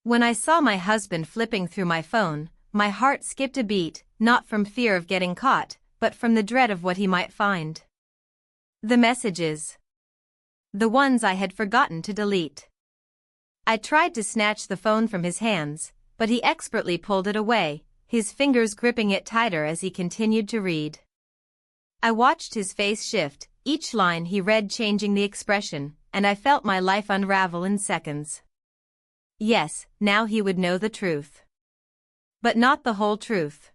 When I saw my husband flipping through my phone, my heart skipped a beat, not from fear of getting caught, but from the dread of what he might find. The messages. The ones I had forgotten to delete. I tried to snatch the phone from his hands, but he expertly pulled it away, his fingers gripping it tighter as he continued to read. I watched his face shift, each line he read changing the expression, and I felt my life unravel in seconds. Yes, now he would know the truth. But not the whole truth.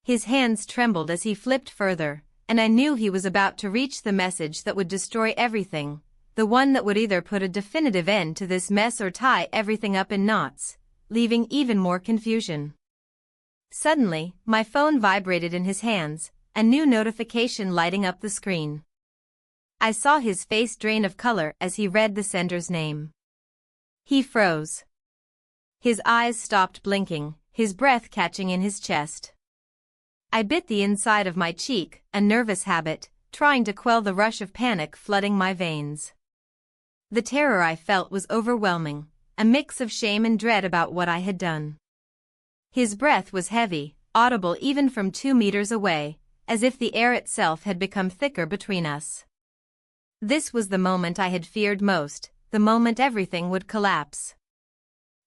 His hands trembled as he flipped further, and I knew he was about to reach the message that would destroy everything, the one that would either put a definitive end to this mess or tie everything up in knots, leaving even more confusion. Suddenly, my phone vibrated in his hands, a new notification lighting up the screen. I saw his face drain of color as he read the sender's name. He froze. His eyes stopped blinking, his breath catching in his chest. I bit the inside of my cheek, a nervous habit, trying to quell the rush of panic flooding my veins. The terror I felt was overwhelming, a mix of shame and dread about what I had done. His breath was heavy, audible even from 2 meters away, as if the air itself had become thicker between us. This was the moment I had feared most, the moment everything would collapse.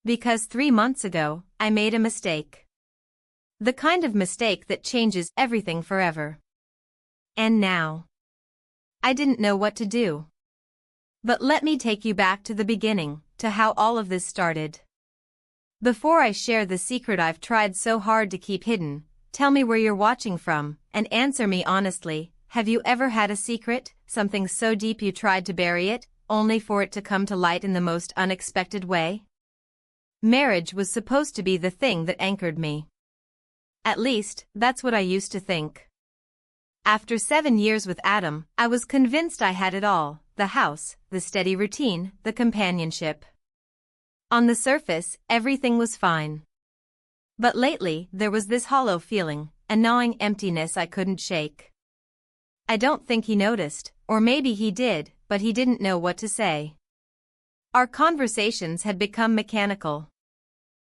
Because 3 months ago, I made a mistake. The kind of mistake that changes everything forever. And now, I didn't know what to do. But let me take you back to the beginning, to how all of this started. Before I share the secret I've tried so hard to keep hidden, tell me where you're watching from, and answer me honestly. Have you ever had a secret, something so deep you tried to bury it, only for it to come to light in the most unexpected way? Marriage was supposed to be the thing that anchored me. At least, that's what I used to think. After 7 years with Adam, I was convinced I had it all, the house, the steady routine, the companionship. On the surface, everything was fine. But lately, there was this hollow feeling, a gnawing emptiness I couldn't shake. I don't think he noticed, or maybe he did, but he didn't know what to say. Our conversations had become mechanical.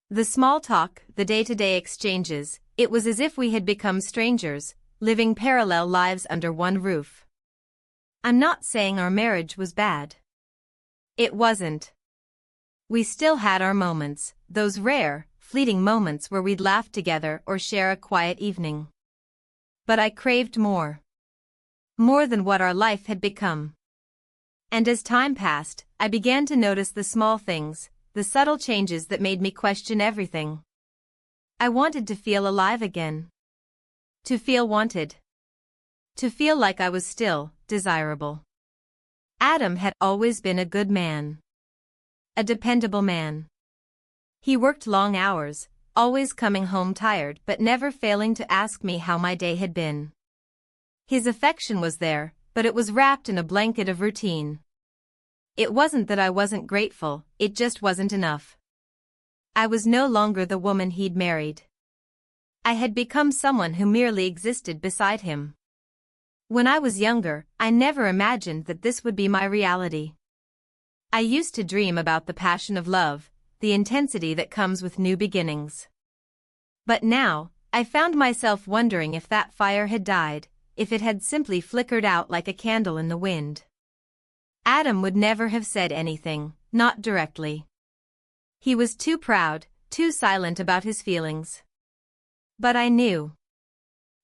The small talk, the day-to-day exchanges, it was as if we had become strangers, living parallel lives under one roof. I'm not saying our marriage was bad. It wasn't. We still had our moments, those rare, fleeting moments where we'd laugh together or share a quiet evening. But I craved more. More than what our life had become. And as time passed, I began to notice the small things, the subtle changes that made me question everything. I wanted to feel alive again. To feel wanted. To feel like I was still desirable. Adam had always been a good man. A dependable man. He worked long hours, always coming home tired but never failing to ask me how my day had been. His affection was there, but it was wrapped in a blanket of routine. It wasn't that I wasn't grateful, it just wasn't enough. I was no longer the woman he'd married. I had become someone who merely existed beside him. When I was younger, I never imagined that this would be my reality. I used to dream about the passion of love, the intensity that comes with new beginnings. But now, I found myself wondering if that fire had died, if it had simply flickered out like a candle in the wind. Adam would never have said anything, not directly. He was too proud, too silent about his feelings. But I knew.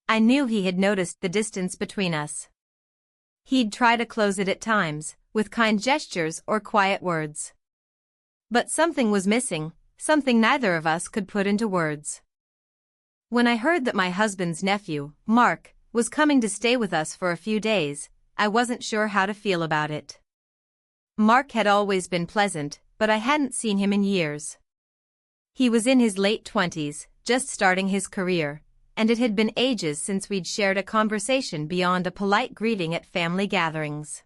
I knew he had noticed the distance between us. He'd try to close it at times, with kind gestures or quiet words. But something was missing, something neither of us could put into words. When I heard that my husband's nephew, Mark, was coming to stay with us for a few days, I wasn't sure how to feel about it. Mark had always been pleasant, but I hadn't seen him in years. He was in his late 20s, just starting his career, and it had been ages since we'd shared a conversation beyond a polite greeting at family gatherings.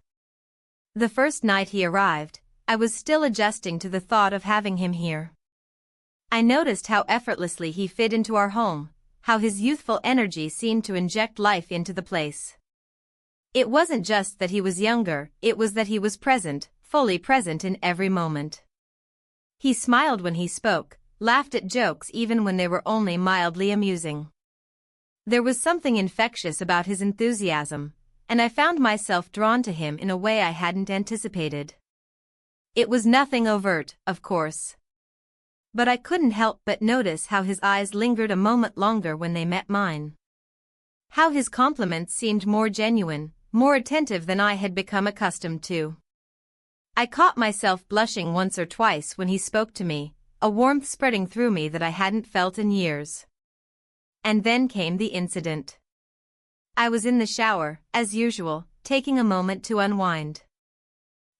The first night he arrived, I was still adjusting to the thought of having him here. I noticed how effortlessly he fit into our home, how his youthful energy seemed to inject life into the place. It wasn't just that he was younger, it was that he was present, fully present in every moment. He smiled when he spoke, laughed at jokes even when they were only mildly amusing. There was something infectious about his enthusiasm, and I found myself drawn to him in a way I hadn't anticipated. It was nothing overt, of course. But I couldn't help but notice how his eyes lingered a moment longer when they met mine. How his compliments seemed more genuine, more attentive than I had become accustomed to. I caught myself blushing once or twice when he spoke to me, a warmth spreading through me that I hadn't felt in years. And then came the incident. I was in the shower, as usual, taking a moment to unwind.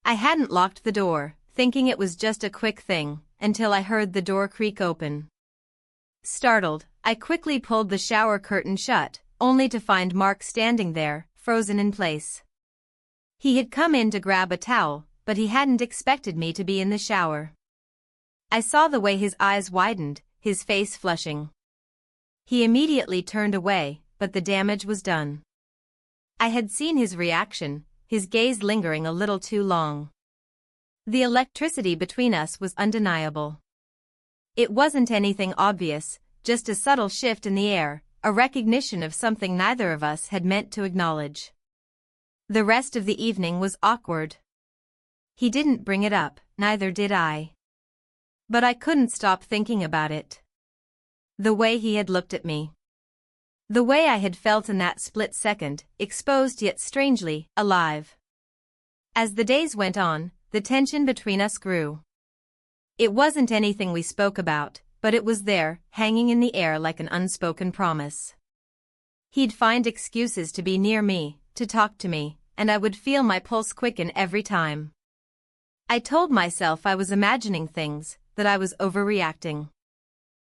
I hadn't locked the door, thinking it was just a quick thing, until I heard the door creak open. Startled, I quickly pulled the shower curtain shut, only to find Mark standing there, frozen in place. He had come in to grab a towel, but he hadn't expected me to be in the shower. I saw the way his eyes widened, his face flushing. He immediately turned away, but the damage was done. I had seen his reaction, his gaze lingering a little too long. The electricity between us was undeniable. It wasn't anything obvious, just a subtle shift in the air, a recognition of something neither of us had meant to acknowledge. The rest of the evening was awkward. He didn't bring it up, neither did I. But I couldn't stop thinking about it. The way he had looked at me. The way I had felt in that split second, exposed yet strangely alive. As the days went on, the tension between us grew. It wasn't anything we spoke about, but it was there, hanging in the air like an unspoken promise. He'd find excuses to be near me, to talk to me, and I would feel my pulse quicken every time. I told myself I was imagining things, that I was overreacting.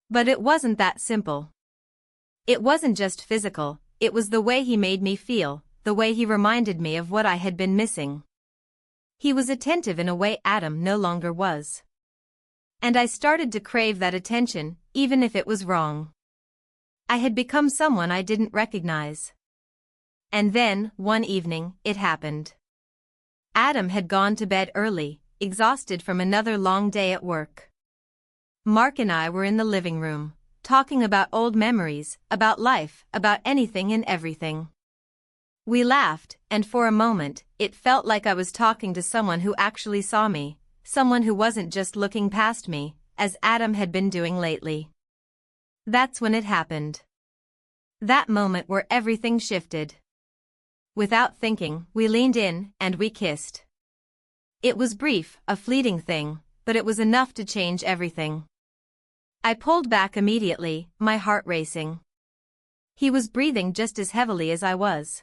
But it wasn't that simple. It wasn't just physical, it was the way he made me feel, the way he reminded me of what I had been missing. He was attentive in a way Adam no longer was. And I started to crave that attention, even if it was wrong. I had become someone I didn't recognize. And then, one evening, it happened. Adam had gone to bed early, exhausted from another long day at work. Mark and I were in the living room, talking about old memories, about life, about anything and everything. We laughed, and for a moment, it felt like I was talking to someone who actually saw me, someone who wasn't just looking past me, as Adam had been doing lately. That's when it happened. That moment where everything shifted. Without thinking, we leaned in, and we kissed. It was brief, a fleeting thing, but it was enough to change everything. I pulled back immediately, my heart racing. He was breathing just as heavily as I was.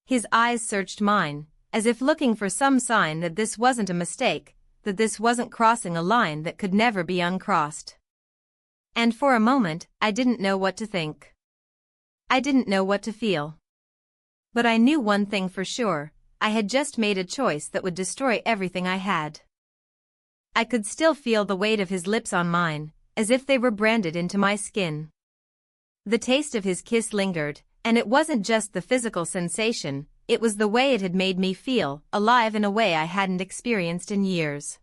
His eyes searched mine, as if looking for some sign that this wasn't a mistake, that this wasn't crossing a line that could never be uncrossed. And for a moment, I didn't know what to think. I didn't know what to feel. But I knew one thing for sure, I had just made a choice that would destroy everything I had. I could still feel the weight of his lips on mine, as if they were branded into my skin. The taste of his kiss lingered, and it wasn't just the physical sensation, it was the way it had made me feel alive in a way I hadn't experienced in years.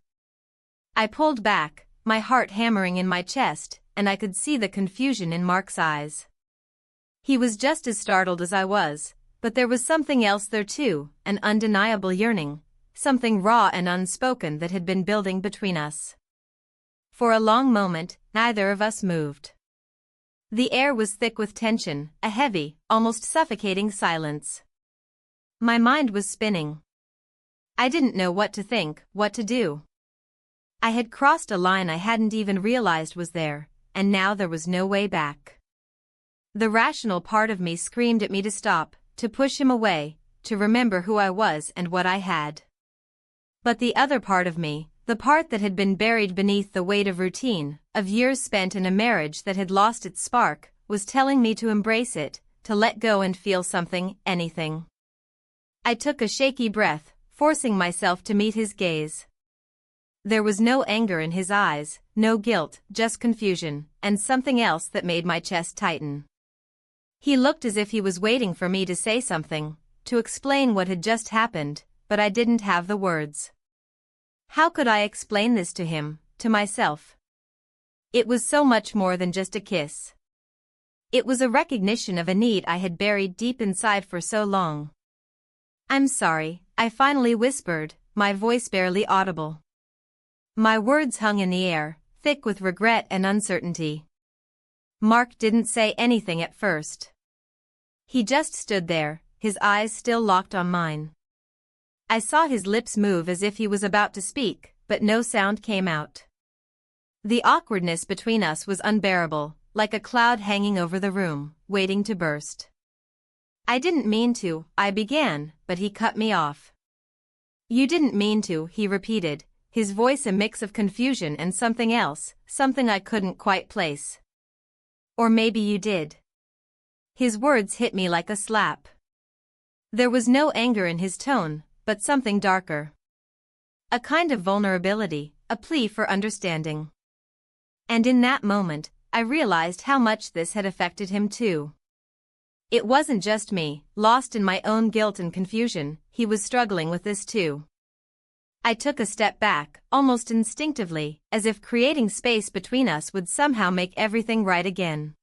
I pulled back, my heart hammering in my chest, and I could see the confusion in Mark's eyes. He was just as startled as I was, but there was something else there too, an undeniable yearning, something raw and unspoken that had been building between us. For a long moment, neither of us moved. The air was thick with tension, a heavy, almost suffocating silence. My mind was spinning. I didn't know what to think, what to do. I had crossed a line I hadn't even realized was there, and now there was no way back. The rational part of me screamed at me to stop, to push him away, to remember who I was and what I had. But the other part of me, the part that had been buried beneath the weight of routine, of years spent in a marriage that had lost its spark, was telling me to embrace it, to let go and feel something, anything. I took a shaky breath, forcing myself to meet his gaze. There was no anger in his eyes, no guilt, just confusion, and something else that made my chest tighten. He looked as if he was waiting for me to say something, to explain what had just happened, but I didn't have the words. How could I explain this to him, to myself. It was so much more than just a kiss. It was a recognition of a need I had buried deep inside for so long. "I'm sorry," I finally whispered, my voice barely audible. My words hung in the air, thick with regret and uncertainty. Mark didn't say anything at first. He just stood there, his eyes still locked on mine. I saw his lips move as if he was about to speak, but no sound came out. The awkwardness between us was unbearable, like a cloud hanging over the room, waiting to burst. "I didn't mean to," I began, but he cut me off. "You didn't mean to," he repeated, his voice a mix of confusion and something else, something I couldn't quite place. "Or maybe you did." His words hit me like a slap. There was no anger in his tone, but something darker. A kind of vulnerability, a plea for understanding. And in that moment, I realized how much this had affected him too. It wasn't just me, lost in my own guilt and confusion, he was struggling with this too. I took a step back, almost instinctively, as if creating space between us would somehow make everything right again.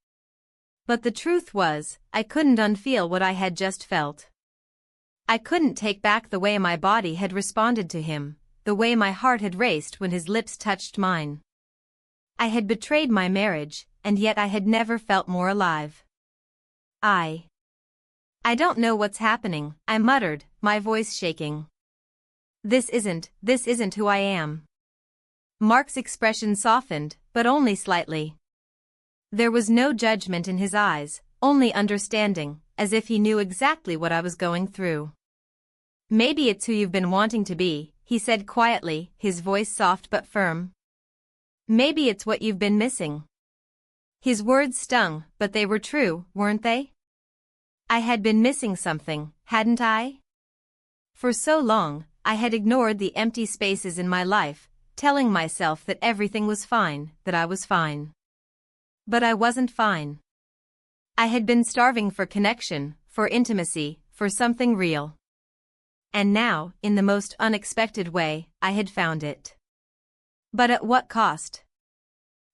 But the truth was, I couldn't unfeel what I had just felt. I couldn't take back the way my body had responded to him, the way my heart had raced when his lips touched mine. I had betrayed my marriage, and yet I had never felt more alive. I don't know what's happening," I muttered, my voice shaking. This isn't who I am." Mark's expression softened, but only slightly. There was no judgment in his eyes, only understanding, as if he knew exactly what I was going through. "Maybe it's who you've been wanting to be," he said quietly, his voice soft but firm. "Maybe it's what you've been missing." His words stung, but they were true, weren't they? I had been missing something, hadn't I? For so long, I had ignored the empty spaces in my life, telling myself that everything was fine, that I was fine. But I wasn't fine. I had been starving for connection, for intimacy, for something real. And now, in the most unexpected way, I had found it. But at what cost?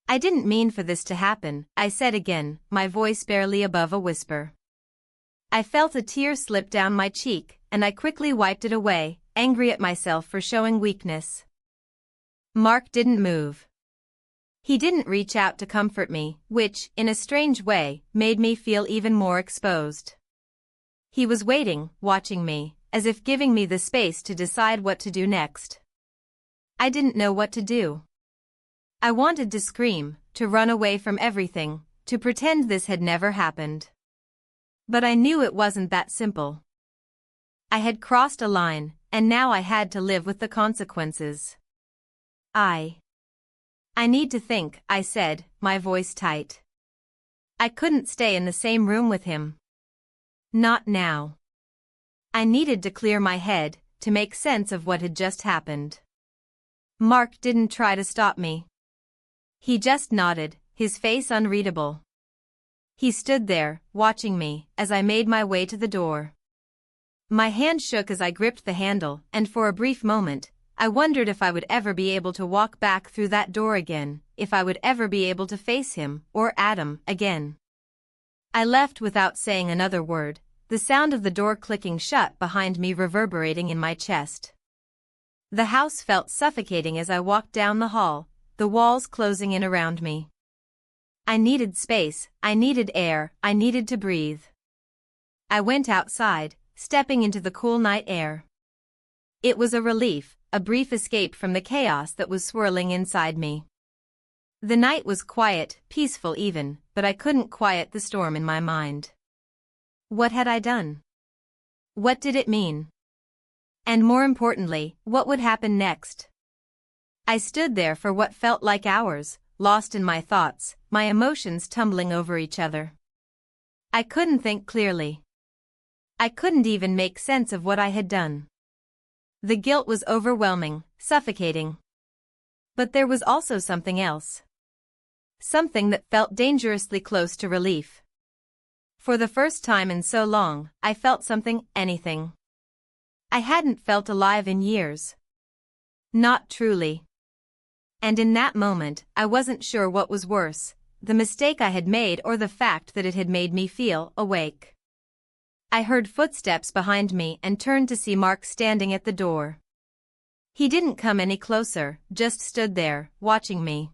"I didn't mean for this to happen," I said again, my voice barely above a whisper. I felt a tear slip down my cheek, and I quickly wiped it away, angry at myself for showing weakness. Mark didn't move. He didn't reach out to comfort me, which, in a strange way, made me feel even more exposed. He was waiting, watching me, as if giving me the space to decide what to do next. I didn't know what to do. I wanted to scream, to run away from everything, to pretend this had never happened. But I knew it wasn't that simple. I had crossed a line, and now I had to live with the consequences. I need to think," I said, my voice tight. I couldn't stay in the same room with him. Not now. I needed to clear my head, to make sense of what had just happened. Mark didn't try to stop me. He just nodded, his face unreadable. He stood there, watching me, as I made my way to the door. My hand shook as I gripped the handle, and for a brief moment, I wondered if I would ever be able to walk back through that door again, if I would ever be able to face him, or Adam, again. I left without saying another word, the sound of the door clicking shut behind me reverberating in my chest. The house felt suffocating as I walked down the hall, the walls closing in around me. I needed space, I needed air, I needed to breathe. I went outside, stepping into the cool night air. It was a relief, a brief escape from the chaos that was swirling inside me. The night was quiet, peaceful even, but I couldn't quiet the storm in my mind. What had I done? What did it mean? And more importantly, what would happen next? I stood there for what felt like hours, lost in my thoughts, my emotions tumbling over each other. I couldn't think clearly. I couldn't even make sense of what I had done. The guilt was overwhelming, suffocating. But there was also something else. Something that felt dangerously close to relief. For the first time in so long, I felt something, anything. I hadn't felt alive in years. Not truly. And in that moment, I wasn't sure what was worse, the mistake I had made or the fact that it had made me feel awake. I heard footsteps behind me and turned to see Mark standing at the door. He didn't come any closer, just stood there, watching me.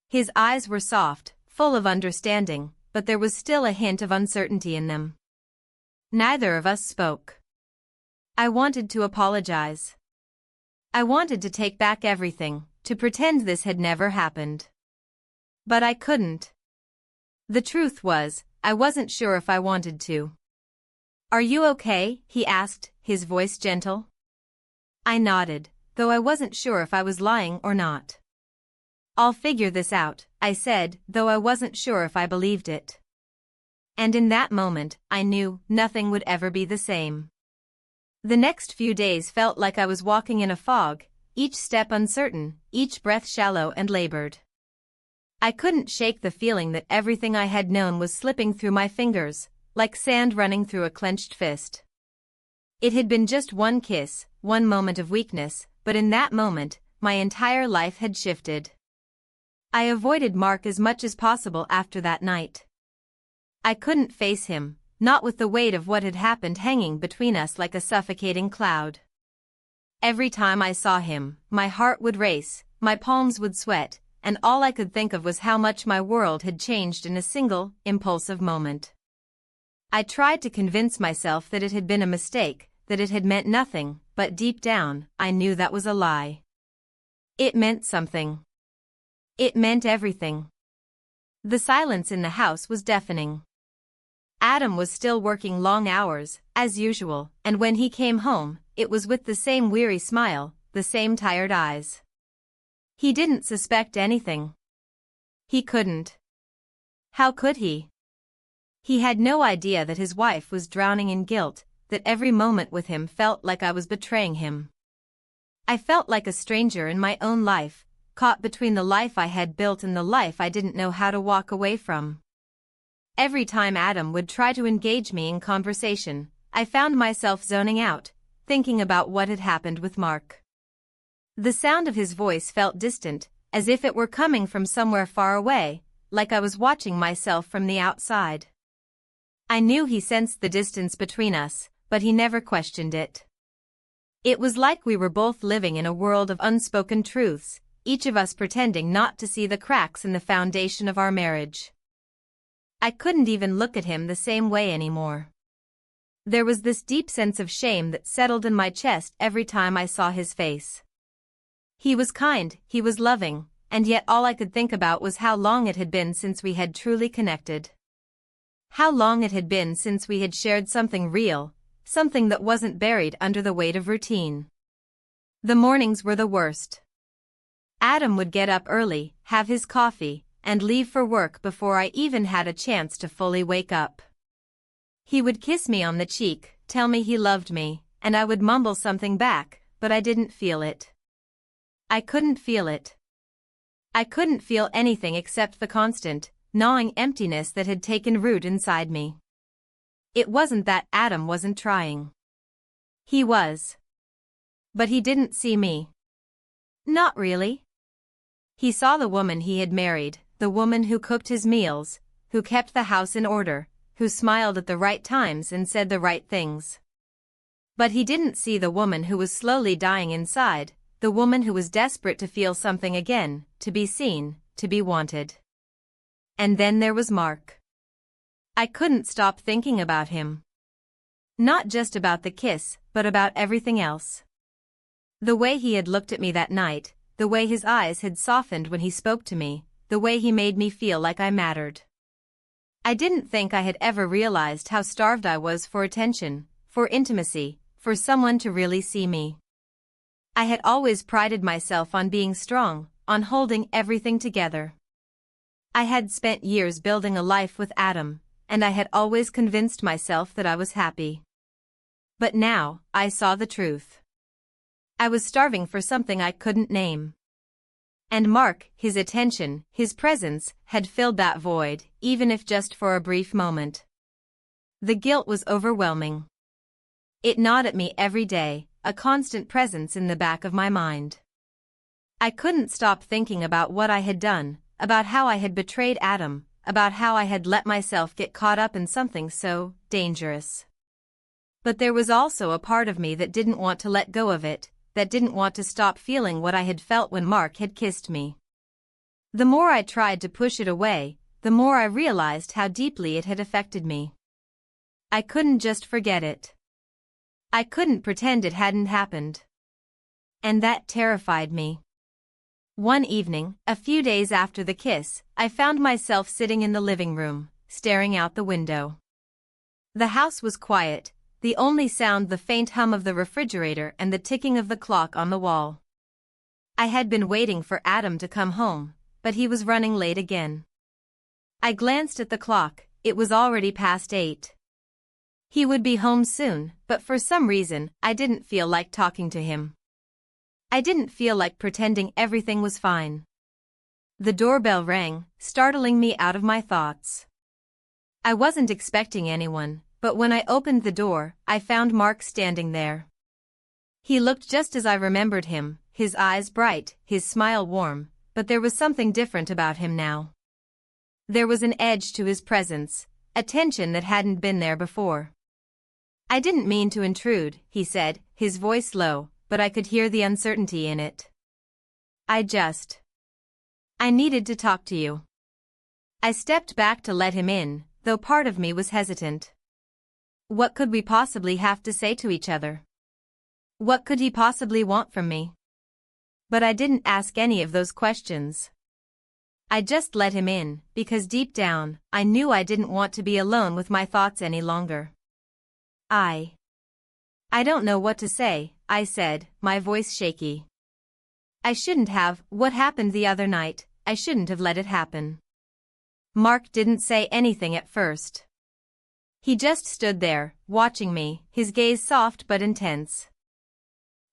His eyes were soft, full of understanding, but there was still a hint of uncertainty in them. Neither of us spoke. I wanted to apologize. I wanted to take back everything, to pretend this had never happened. But I couldn't. The truth was, I wasn't sure if I wanted to. "Are you okay?" he asked, his voice gentle. I nodded, though I wasn't sure if I was lying or not. "I'll figure this out," I said, though I wasn't sure if I believed it. And in that moment, I knew nothing would ever be the same. The next few days felt like I was walking in a fog, each step uncertain, each breath shallow and labored. I couldn't shake the feeling that everything I had known was slipping through my fingers, like sand running through a clenched fist. It had been just one kiss, one moment of weakness, but in that moment, my entire life had shifted. I avoided Mark as much as possible after that night. I couldn't face him, not with the weight of what had happened hanging between us like a suffocating cloud. Every time I saw him, my heart would race, my palms would sweat, and all I could think of was how much my world had changed in a single, impulsive moment. I tried to convince myself that it had been a mistake, that it had meant nothing, but deep down, I knew that was a lie. It meant something. It meant everything. The silence in the house was deafening. Adam was still working long hours, as usual, and when he came home, it was with the same weary smile, the same tired eyes. He didn't suspect anything. He couldn't. How could he? He had no idea that his wife was drowning in guilt, that every moment with him felt like I was betraying him. I felt like a stranger in my own life, caught between the life I had built and the life I didn't know how to walk away from. Every time Adam would try to engage me in conversation, I found myself zoning out, thinking about what had happened with Mark. The sound of his voice felt distant, as if it were coming from somewhere far away, like I was watching myself from the outside. I knew he sensed the distance between us, but he never questioned it. It was like we were both living in a world of unspoken truths, each of us pretending not to see the cracks in the foundation of our marriage. I couldn't even look at him the same way anymore. There was this deep sense of shame that settled in my chest every time I saw his face. He was kind, he was loving, and yet all I could think about was how long it had been since we had truly connected. How long it had been since we had shared something real, something that wasn't buried under the weight of routine. The mornings were the worst. Adam would get up early, have his coffee, and leave for work before I even had a chance to fully wake up. He would kiss me on the cheek, tell me he loved me, and I would mumble something back, but I didn't feel it. I couldn't feel it. I couldn't feel anything except the constant, gnawing emptiness that had taken root inside me. It wasn't that Adam wasn't trying. He was. But he didn't see me. Not really. He saw the woman he had married, the woman who cooked his meals, who kept the house in order, who smiled at the right times and said the right things. But he didn't see the woman who was slowly dying inside, the woman who was desperate to feel something again, to be seen, to be wanted. And then there was Mark. I couldn't stop thinking about him. Not just about the kiss, but about everything else. The way he had looked at me that night, the way his eyes had softened when he spoke to me, the way he made me feel like I mattered. I didn't think I had ever realized how starved I was for attention, for intimacy, for someone to really see me. I had always prided myself on being strong, on holding everything together. I had spent years building a life with Adam, and I had always convinced myself that I was happy. But now, I saw the truth. I was starving for something I couldn't name. And Mark, his attention, his presence, had filled that void, even if just for a brief moment. The guilt was overwhelming. It gnawed at me every day, a constant presence in the back of my mind. I couldn't stop thinking about what I had done, about how I had betrayed Adam, about how I had let myself get caught up in something so dangerous. But there was also a part of me that didn't want to let go of it, that didn't want to stop feeling what I had felt when Mark had kissed me. The more I tried to push it away, the more I realized how deeply it had affected me. I couldn't just forget it. I couldn't pretend it hadn't happened. And that terrified me. One evening, a few days after the kiss, I found myself sitting in the living room, staring out the window. The house was quiet, the only sound the faint hum of the refrigerator and the ticking of the clock on the wall. I had been waiting for Adam to come home, but he was running late again. I glanced at the clock, it was already past 8. He would be home soon, but for some reason, I didn't feel like talking to him. I didn't feel like pretending everything was fine. The doorbell rang, startling me out of my thoughts. I wasn't expecting anyone, but when I opened the door, I found Mark standing there. He looked just as I remembered him, his eyes bright, his smile warm, but there was something different about him now. There was an edge to his presence, a tension that hadn't been there before. "I didn't mean to intrude," he said, his voice low, but I could hear the uncertainty in it. I needed to talk to you." I stepped back to let him in, though part of me was hesitant. What could we possibly have to say to each other? What could he possibly want from me? But I didn't ask any of those questions. I just let him in, because deep down, I knew I didn't want to be alone with my thoughts any longer. I don't know what to say," I said, my voice shaky. "I shouldn't have. What happened the other night, I shouldn't have let it happen." Mark didn't say anything at first. He just stood there, watching me, his gaze soft but intense.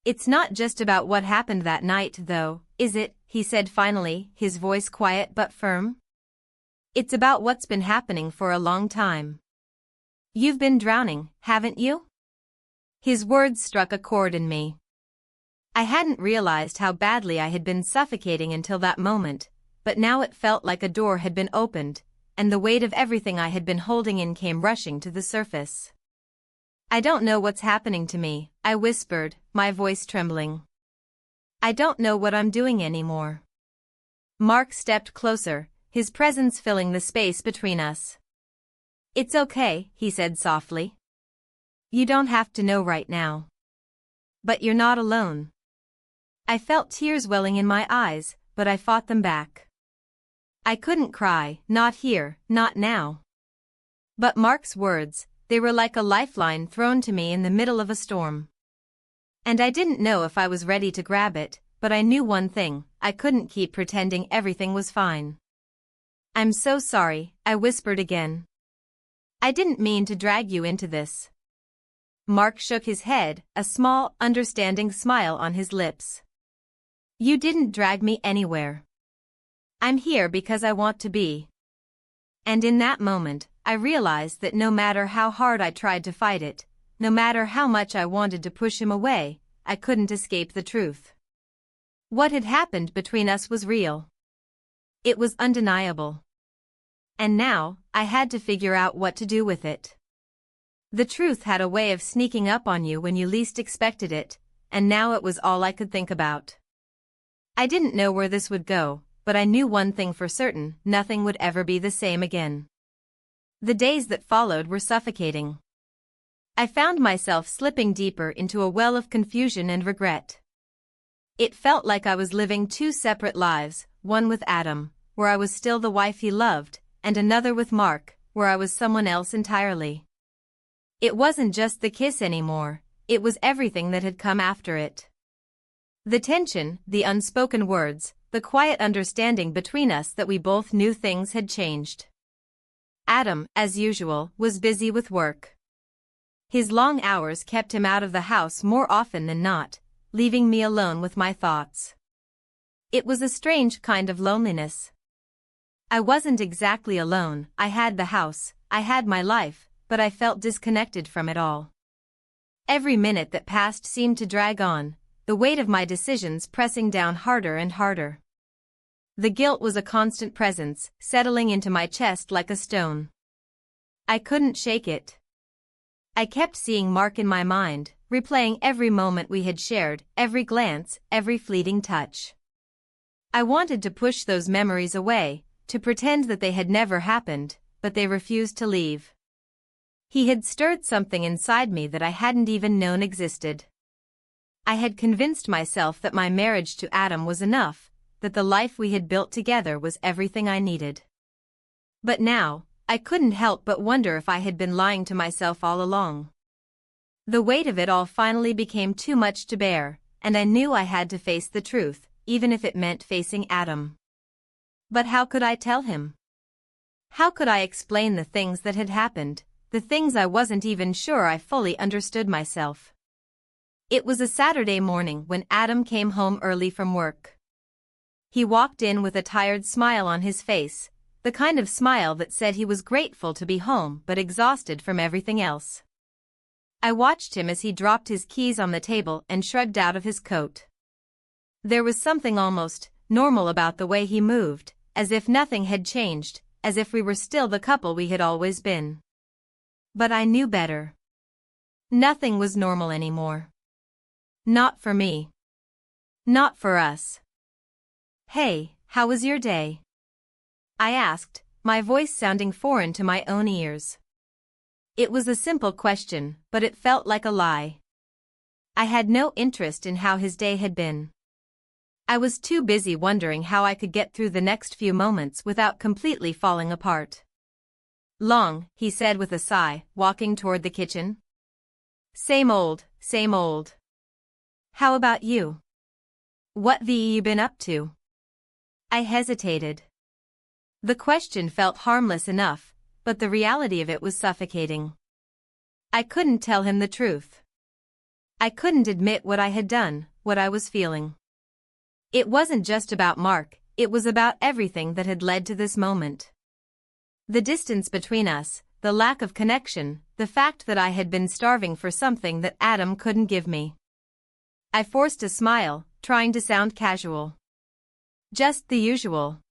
"It's not just about what happened that night, though, is it?" he said finally, his voice quiet but firm. "It's about what's been happening for a long time. You've been drowning, haven't you?" His words struck a chord in me. I hadn't realized how badly I had been suffocating until that moment, but now it felt like a door had been opened, and the weight of everything I had been holding in came rushing to the surface. "I don't know what's happening to me," I whispered, my voice trembling. "I don't know what I'm doing anymore." Mark stepped closer, his presence filling the space between us. "It's okay," he said softly. "You don't have to know right now. But you're not alone." I felt tears welling in my eyes, but I fought them back. I couldn't cry, not here, not now. But Mark's words, they were like a lifeline thrown to me in the middle of a storm. And I didn't know if I was ready to grab it, but I knew one thing, I couldn't keep pretending everything was fine. "I'm so sorry," I whispered again. "I didn't mean to drag you into this." Mark shook his head, a small, understanding smile on his lips. "You didn't drag me anywhere. I'm here because I want to be." And in that moment, I realized that no matter how hard I tried to fight it, no matter how much I wanted to push him away, I couldn't escape the truth. What had happened between us was real. It was undeniable. And now, I had to figure out what to do with it. The truth had a way of sneaking up on you when you least expected it, and now it was all I could think about. I didn't know where this would go, but I knew one thing for certain, nothing would ever be the same again. The days that followed were suffocating. I found myself slipping deeper into a well of confusion and regret. It felt like I was living two separate lives, one with Adam, where I was still the wife he loved, and another with Mark, where I was someone else entirely. It wasn't just the kiss anymore, it was everything that had come after it. The tension, the unspoken words, the quiet understanding between us that we both knew things had changed. Adam, as usual, was busy with work. His long hours kept him out of the house more often than not, leaving me alone with my thoughts. It was a strange kind of loneliness. I wasn't exactly alone, I had the house, I had my life, but I felt disconnected from it all. Every minute that passed seemed to drag on, the weight of my decisions pressing down harder and harder. The guilt was a constant presence, settling into my chest like a stone. I couldn't shake it. I kept seeing Mark in my mind, replaying every moment we had shared, every glance, every fleeting touch. I wanted to push those memories away, to pretend that they had never happened, but they refused to leave. He had stirred something inside me that I hadn't even known existed. I had convinced myself that my marriage to Adam was enough, that the life we had built together was everything I needed. But now, I couldn't help but wonder if I had been lying to myself all along. The weight of it all finally became too much to bear, and I knew I had to face the truth, even if it meant facing Adam. But how could I tell him? How could I explain the things that had happened, the things I wasn't even sure I fully understood myself? It was a Saturday morning when Adam came home early from work. He walked in with a tired smile on his face, the kind of smile that said he was grateful to be home but exhausted from everything else. I watched him as he dropped his keys on the table and shrugged out of his coat. There was something almost normal about the way he moved, as if nothing had changed, as if we were still the couple we had always been. But I knew better. Nothing was normal anymore. Not for me. Not for us. "Hey, how was your day?" I asked, my voice sounding foreign to my own ears. It was a simple question, but it felt like a lie. I had no interest in how his day had been. I was too busy wondering how I could get through the next few moments without completely falling apart. "Long," he said with a sigh, walking toward the kitchen. Same old, same old. How about you? What you been up to?" I hesitated. The question felt harmless enough, but the reality of it was suffocating. I couldn't tell him the truth. I couldn't admit what I had done, what I was feeling. It wasn't just about Mark, it was about everything that had led to this moment. The distance between us, the lack of connection, the fact that I had been starving for something that Adam couldn't give me. I forced a smile, trying to sound casual. "Just the usual.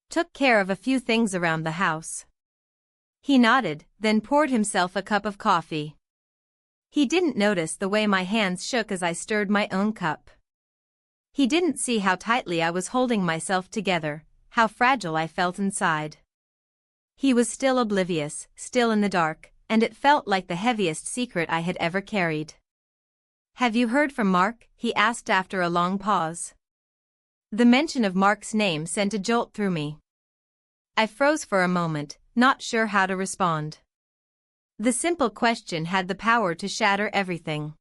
Took care of a few things around the house." He nodded, then poured himself a cup of coffee. He didn't notice the way my hands shook as I stirred my own cup. He didn't see how tightly I was holding myself together, how fragile I felt inside. He was still oblivious, still in the dark, and it felt like the heaviest secret I had ever carried. "Have you heard from Mark?" he asked after a long pause. The mention of Mark's name sent a jolt through me. I froze for a moment, not sure how to respond. The simple question had the power to shatter everything.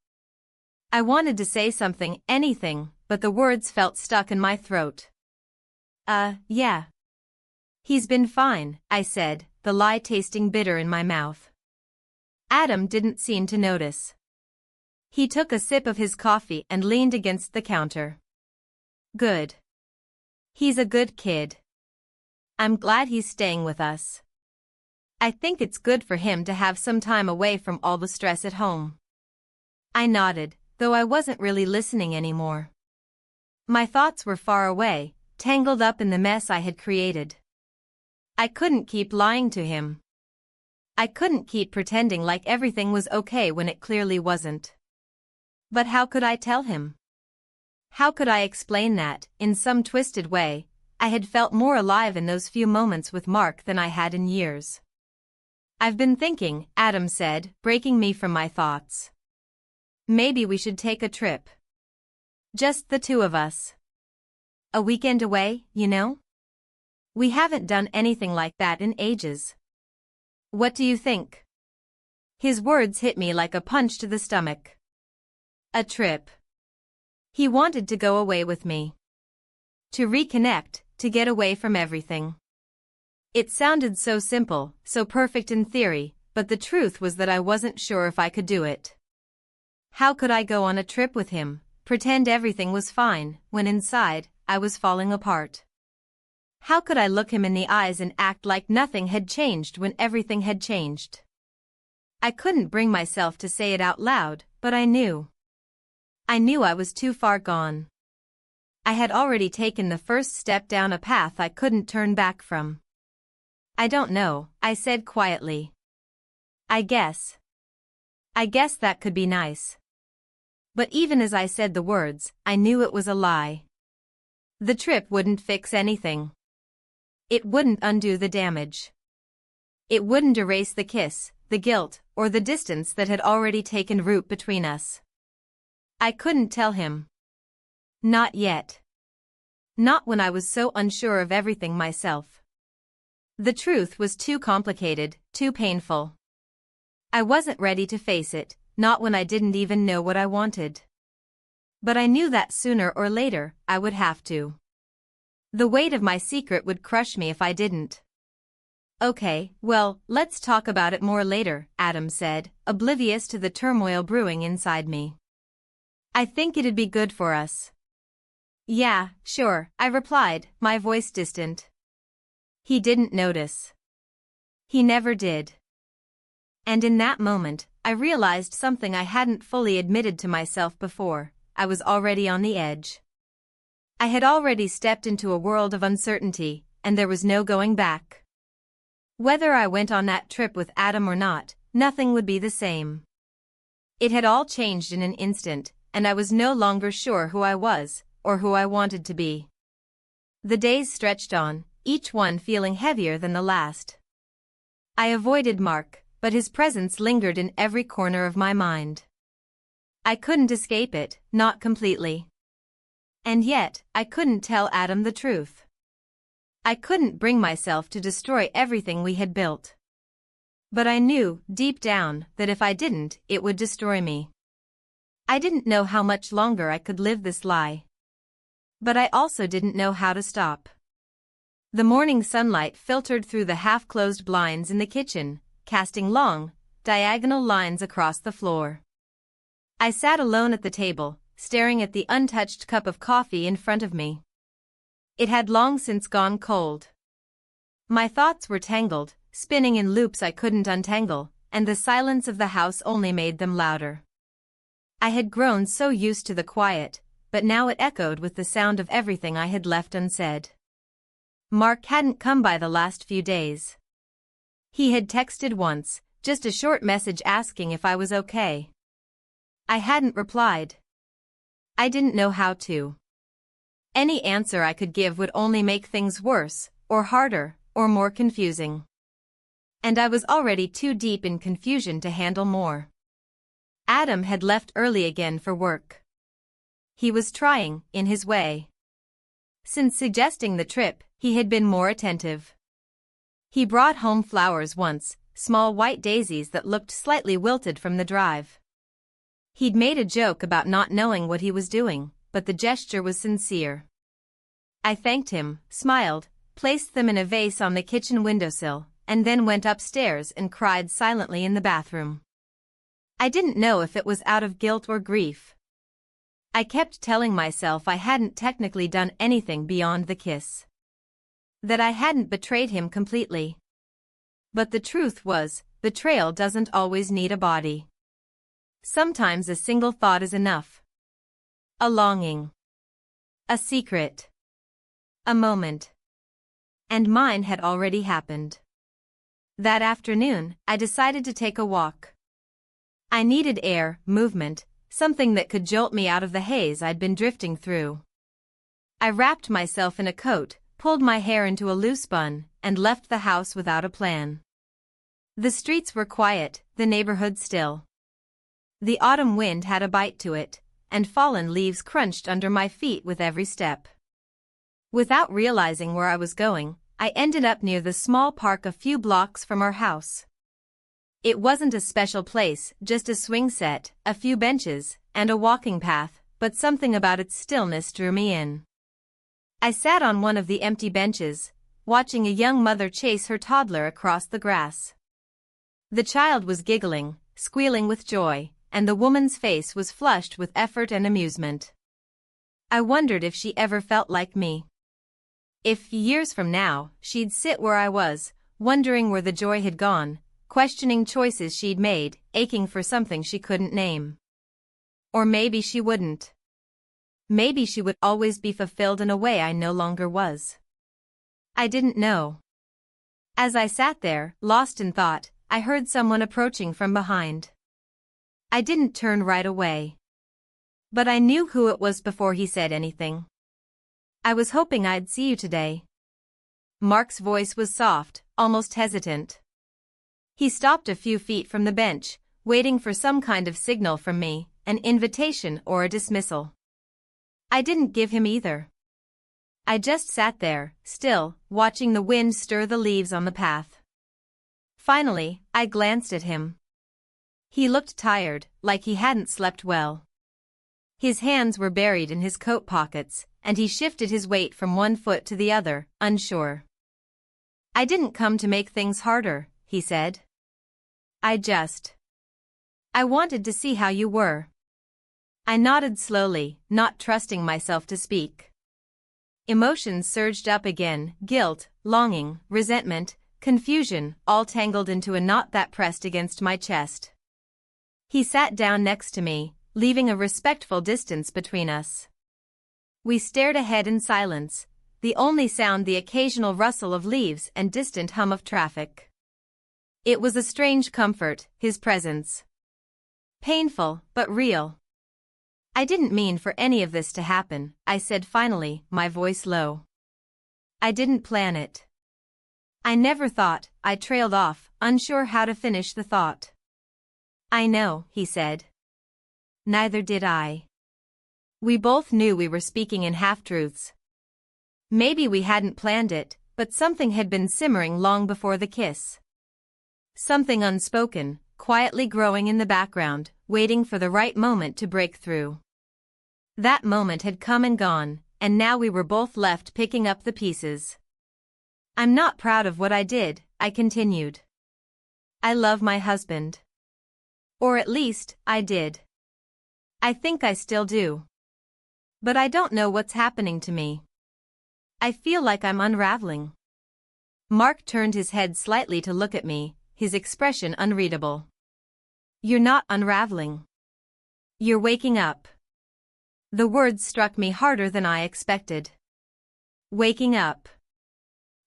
I wanted to say something, anything, but the words felt stuck in my throat. Yeah. He's been fine," I said, the lie tasting bitter in my mouth. Adam didn't seem to notice. He took a sip of his coffee and leaned against the counter. "Good. He's a good kid. I'm glad he's staying with us. I think it's good for him to have some time away from all the stress at home." I nodded, though I wasn't really listening anymore. My thoughts were far away, tangled up in the mess I had created. I couldn't keep lying to him. I couldn't keep pretending like everything was okay when it clearly wasn't. But how could I tell him? How could I explain that, in some twisted way, I had felt more alive in those few moments with Mark than I had in years? "I've been thinking," Adam said, breaking me from my thoughts. "Maybe we should take a trip. Just the two of us. A weekend away, you know? We haven't done anything like that in ages. What do you think?" His words hit me like a punch to the stomach. A trip. He wanted to go away with me. To reconnect, to get away from everything. It sounded so simple, so perfect in theory, but the truth was that I wasn't sure if I could do it. How could I go on a trip with him, pretend everything was fine, when inside, I was falling apart? How could I look him in the eyes and act like nothing had changed when everything had changed? I couldn't bring myself to say it out loud, but I knew. I knew I was too far gone. I had already taken the first step down a path I couldn't turn back from. I don't know, I said quietly. I guess that could be nice. But even as I said the words, I knew it was a lie. The trip wouldn't fix anything. It wouldn't undo the damage. It wouldn't erase the kiss, the guilt, or the distance that had already taken root between us. I couldn't tell him. Not yet. Not when I was so unsure of everything myself. The truth was too complicated, too painful. I wasn't ready to face it, not when I didn't even know what I wanted. But I knew that sooner or later, I would have to. The weight of my secret would crush me if I didn't. Okay, well, let's talk about it more later, Adam said, oblivious to the turmoil brewing inside me. I think it'd be good for us. Yeah, sure, I replied, my voice distant. He didn't notice. He never did. And in that moment, I realized something I hadn't fully admitted to myself before. I was already on the edge. I had already stepped into a world of uncertainty, and there was no going back. Whether I went on that trip with Adam or not, nothing would be the same. It had all changed in an instant, and I was no longer sure who I was, or who I wanted to be. The days stretched on, each one feeling heavier than the last. I avoided Mark, but his presence lingered in every corner of my mind. I couldn't escape it, not completely. And yet, I couldn't tell Adam the truth. I couldn't bring myself to destroy everything we had built. But I knew, deep down, that if I didn't, it would destroy me. I didn't know how much longer I could live this lie. But I also didn't know how to stop. The morning sunlight filtered through the half-closed blinds in the kitchen, casting long, diagonal lines across the floor. I sat alone at the table, staring at the untouched cup of coffee in front of me. It had long since gone cold. My thoughts were tangled, spinning in loops I couldn't untangle, and the silence of the house only made them louder. I had grown so used to the quiet, but now it echoed with the sound of everything I had left unsaid. Mark hadn't come by the last few days. He had texted once, just a short message asking if I was okay. I hadn't replied. I didn't know how to. Any answer I could give would only make things worse, or harder, or more confusing. And I was already too deep in confusion to handle more. Adam had left early again for work. He was trying, in his way. Since suggesting the trip, he had been more attentive. He brought home flowers once, small white daisies that looked slightly wilted from the drive. He'd made a joke about not knowing what he was doing, but the gesture was sincere. I thanked him, smiled, placed them in a vase on the kitchen windowsill, and then went upstairs and cried silently in the bathroom. I didn't know if it was out of guilt or grief. I kept telling myself I hadn't technically done anything beyond the kiss. That I hadn't betrayed him completely. But the truth was, betrayal doesn't always need a body. Sometimes a single thought is enough. A longing. A secret. A moment. And mine had already happened. That afternoon, I decided to take a walk. I needed air, movement, something that could jolt me out of the haze I'd been drifting through. I wrapped myself in a coat, pulled my hair into a loose bun, and left the house without a plan. The streets were quiet, the neighborhood still. The autumn wind had a bite to it, and fallen leaves crunched under my feet with every step. Without realizing where I was going, I ended up near the small park a few blocks from our house. It wasn't a special place, just a swing set, a few benches, and a walking path, but something about its stillness drew me in. I sat on one of the empty benches, watching a young mother chase her toddler across the grass. The child was giggling, squealing with joy, and the woman's face was flushed with effort and amusement. I wondered if she ever felt like me. If, years from now, she'd sit where I was, wondering where the joy had gone, questioning choices she'd made, aching for something she couldn't name. Or maybe she wouldn't. Maybe she would always be fulfilled in a way I no longer was. I didn't know. As I sat there, lost in thought, I heard someone approaching from behind. I didn't turn right away. But I knew who it was before he said anything. I was hoping I'd see you today. Mark's voice was soft, almost hesitant. He stopped a few feet from the bench, waiting for some kind of signal from me, an invitation or a dismissal. I didn't give him either. I just sat there, still, watching the wind stir the leaves on the path. Finally, I glanced at him. He looked tired, like he hadn't slept well. His hands were buried in his coat pockets, and he shifted his weight from one foot to the other, unsure. I didn't come to make things harder, he said. I wanted to see how you were. I nodded slowly, not trusting myself to speak. Emotions surged up again, guilt, longing, resentment, confusion, all tangled into a knot that pressed against my chest. He sat down next to me, leaving a respectful distance between us. We stared ahead in silence, the only sound the occasional rustle of leaves and distant hum of traffic. It was a strange comfort, his presence. Painful, but real. I didn't mean for any of this to happen, I said finally, my voice low. I didn't plan it. I never thought, I trailed off, unsure how to finish the thought. I know, he said. Neither did I. We both knew we were speaking in half-truths. Maybe we hadn't planned it, but something had been simmering long before the kiss. Something unspoken, quietly growing in the background, waiting for the right moment to break through. That moment had come and gone, and now we were both left picking up the pieces. I'm not proud of what I did, I continued. I love my husband. Or at least, I did. I think I still do. But I don't know what's happening to me. I feel like I'm unraveling. Mark turned his head slightly to look at me, his expression unreadable. You're not unraveling. You're waking up. The words struck me harder than I expected. Waking up.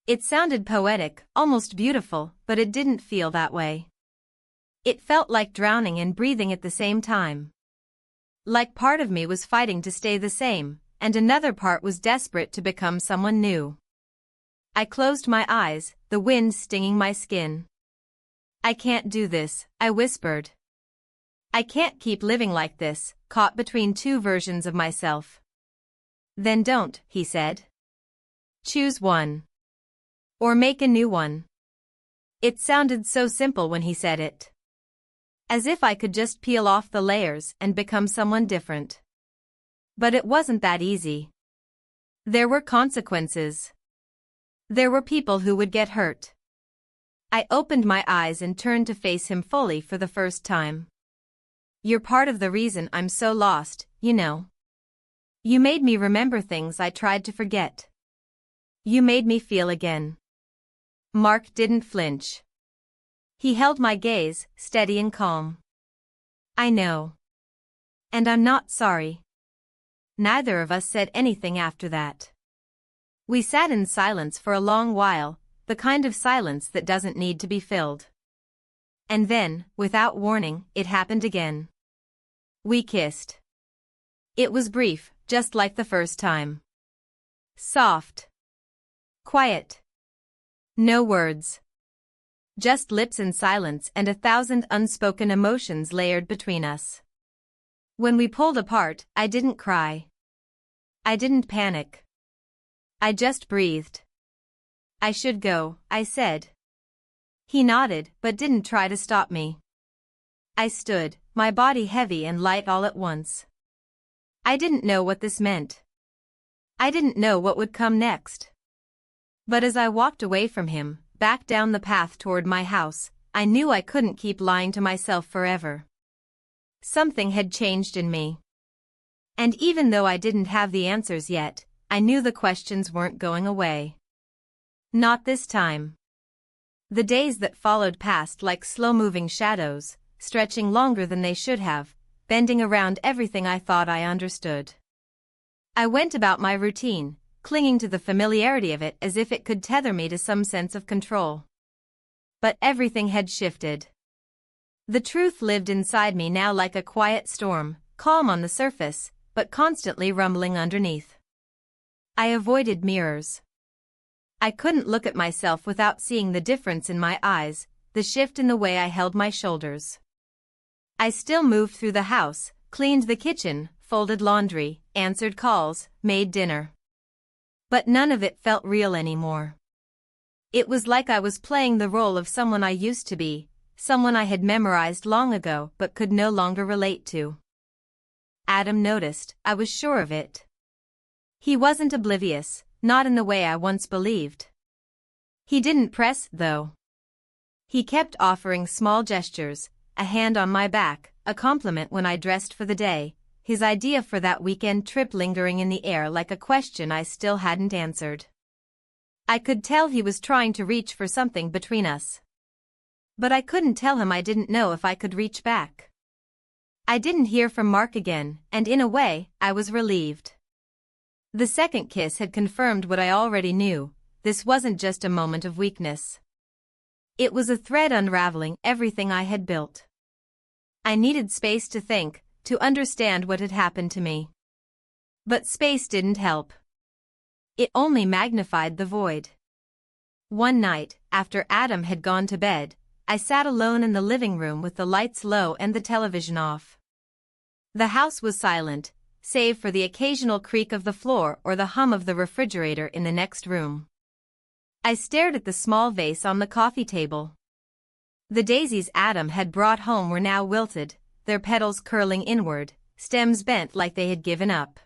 It sounded poetic, almost beautiful, but it didn't feel that way. It felt like drowning and breathing at the same time. Like part of me was fighting to stay the same, and another part was desperate to become someone new. I closed my eyes, the wind stinging my skin. I can't do this, I whispered. I can't keep living like this, caught between two versions of myself. Then don't, he said. Choose one. Or make a new one. It sounded so simple when he said it. As if I could just peel off the layers and become someone different. But it wasn't that easy. There were consequences. There were people who would get hurt. I opened my eyes and turned to face him fully for the first time. You're part of the reason I'm so lost, you know. You made me remember things I tried to forget. You made me feel again. Mark didn't flinch. He held my gaze, steady and calm. I know. And I'm not sorry. Neither of us said anything after that. We sat in silence for a long while, the kind of silence that doesn't need to be filled. And then, without warning, it happened again. We kissed. It was brief, just like the first time. Soft. Quiet. No words. Just lips and silence and 1,000 unspoken emotions layered between us. When we pulled apart, I didn't cry. I didn't panic. I just breathed. I should go, I said. He nodded, but didn't try to stop me. I stood, my body heavy and light all at once. I didn't know what this meant. I didn't know what would come next. But as I walked away from him, back down the path toward my house, I knew I couldn't keep lying to myself forever. Something had changed in me. And even though I didn't have the answers yet, I knew the questions weren't going away. Not this time. The days that followed passed like slow-moving shadows, stretching longer than they should have, bending around everything I thought I understood. I went about my routine, clinging to the familiarity of it as if it could tether me to some sense of control. But everything had shifted. The truth lived inside me now like a quiet storm, calm on the surface, but constantly rumbling underneath. I avoided mirrors. I couldn't look at myself without seeing the difference in my eyes, the shift in the way I held my shoulders. I still moved through the house, cleaned the kitchen, folded laundry, answered calls, made dinner. But none of it felt real anymore. It was like I was playing the role of someone I used to be, someone I had memorized long ago but could no longer relate to. Adam noticed, I was sure of it. He wasn't oblivious, not in the way I once believed. He didn't press, though. He kept offering small gestures, a hand on my back, a compliment when I dressed for the day, his idea for that weekend trip lingering in the air like a question I still hadn't answered. I could tell he was trying to reach for something between us. But I couldn't tell him I didn't know if I could reach back. I didn't hear from Mark again, and in a way, I was relieved. The second kiss had confirmed what I already knew, this wasn't just a moment of weakness. It was a thread unraveling everything I had built. I needed space to think, to understand what had happened to me. But space didn't help. It only magnified the void. One night, after Adam had gone to bed, I sat alone in the living room with the lights low and the television off. The house was silent, save for the occasional creak of the floor or the hum of the refrigerator in the next room. I stared at the small vase on the coffee table. The daisies Adam had brought home were now wilted, their petals curling inward, stems bent like they had given up.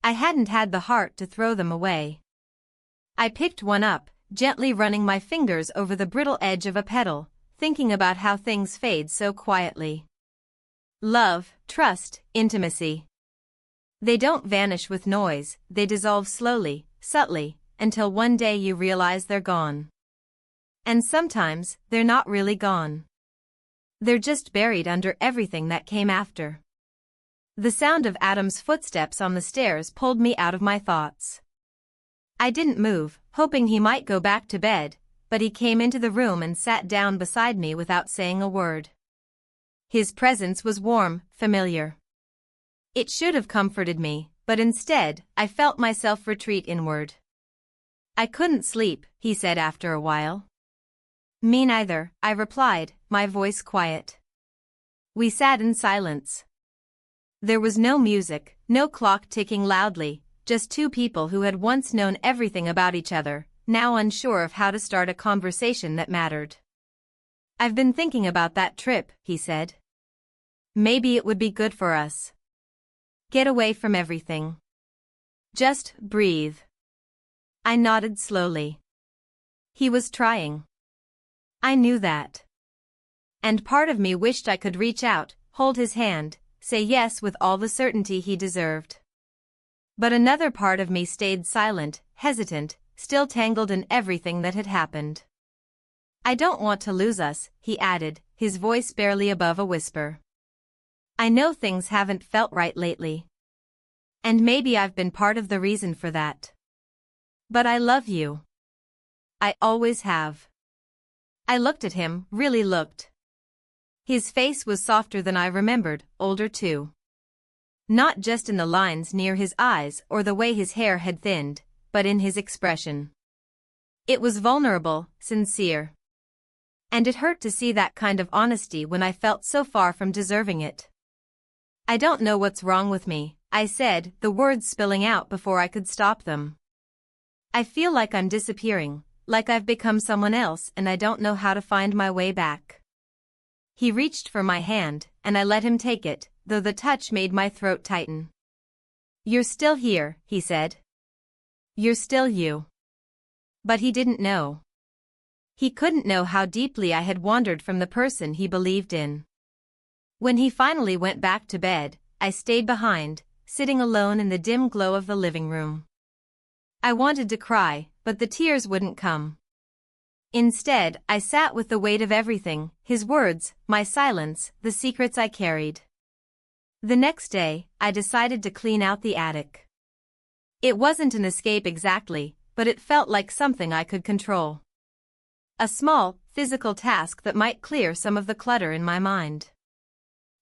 I hadn't had the heart to throw them away. I picked one up, gently running my fingers over the brittle edge of a petal, thinking about how things fade so quietly. Love, trust, intimacy. They don't vanish with noise, they dissolve slowly, subtly, until one day you realize they're gone. And sometimes, they're not really gone. They're just buried under everything that came after. The sound of Adam's footsteps on the stairs pulled me out of my thoughts. I didn't move, hoping he might go back to bed, but he came into the room and sat down beside me without saying a word. His presence was warm, familiar. It should have comforted me, but instead, I felt myself retreat inward. I couldn't sleep, he said after a while. Me neither, I replied, my voice quiet. We sat in silence. There was no music, no clock ticking loudly, just two people who had once known everything about each other, now unsure of how to start a conversation that mattered. I've been thinking about that trip, he said. Maybe it would be good for us. Get away from everything. Just breathe. I nodded slowly. He was trying. I knew that. And part of me wished I could reach out, hold his hand, say yes with all the certainty he deserved. But another part of me stayed silent, hesitant, still tangled in everything that had happened. I don't want to lose us, he added, his voice barely above a whisper. I know things haven't felt right lately. And maybe I've been part of the reason for that. But I love you. I always have. I looked at him, really looked. His face was softer than I remembered, older too. Not just in the lines near his eyes or the way his hair had thinned, but in his expression. It was vulnerable, sincere. And it hurt to see that kind of honesty when I felt so far from deserving it. I don't know what's wrong with me, I said, the words spilling out before I could stop them. I feel like I'm disappearing, like I've become someone else and I don't know how to find my way back. He reached for my hand, and I let him take it, though the touch made my throat tighten. You're still here, he said. You're still you. But he didn't know. He couldn't know how deeply I had wandered from the person he believed in. When he finally went back to bed, I stayed behind, sitting alone in the dim glow of the living room. I wanted to cry, but the tears wouldn't come. Instead, I sat with the weight of everything, his words, my silence, the secrets I carried. The next day, I decided to clean out the attic. It wasn't an escape exactly, but it felt like something I could control. A small, physical task that might clear some of the clutter in my mind.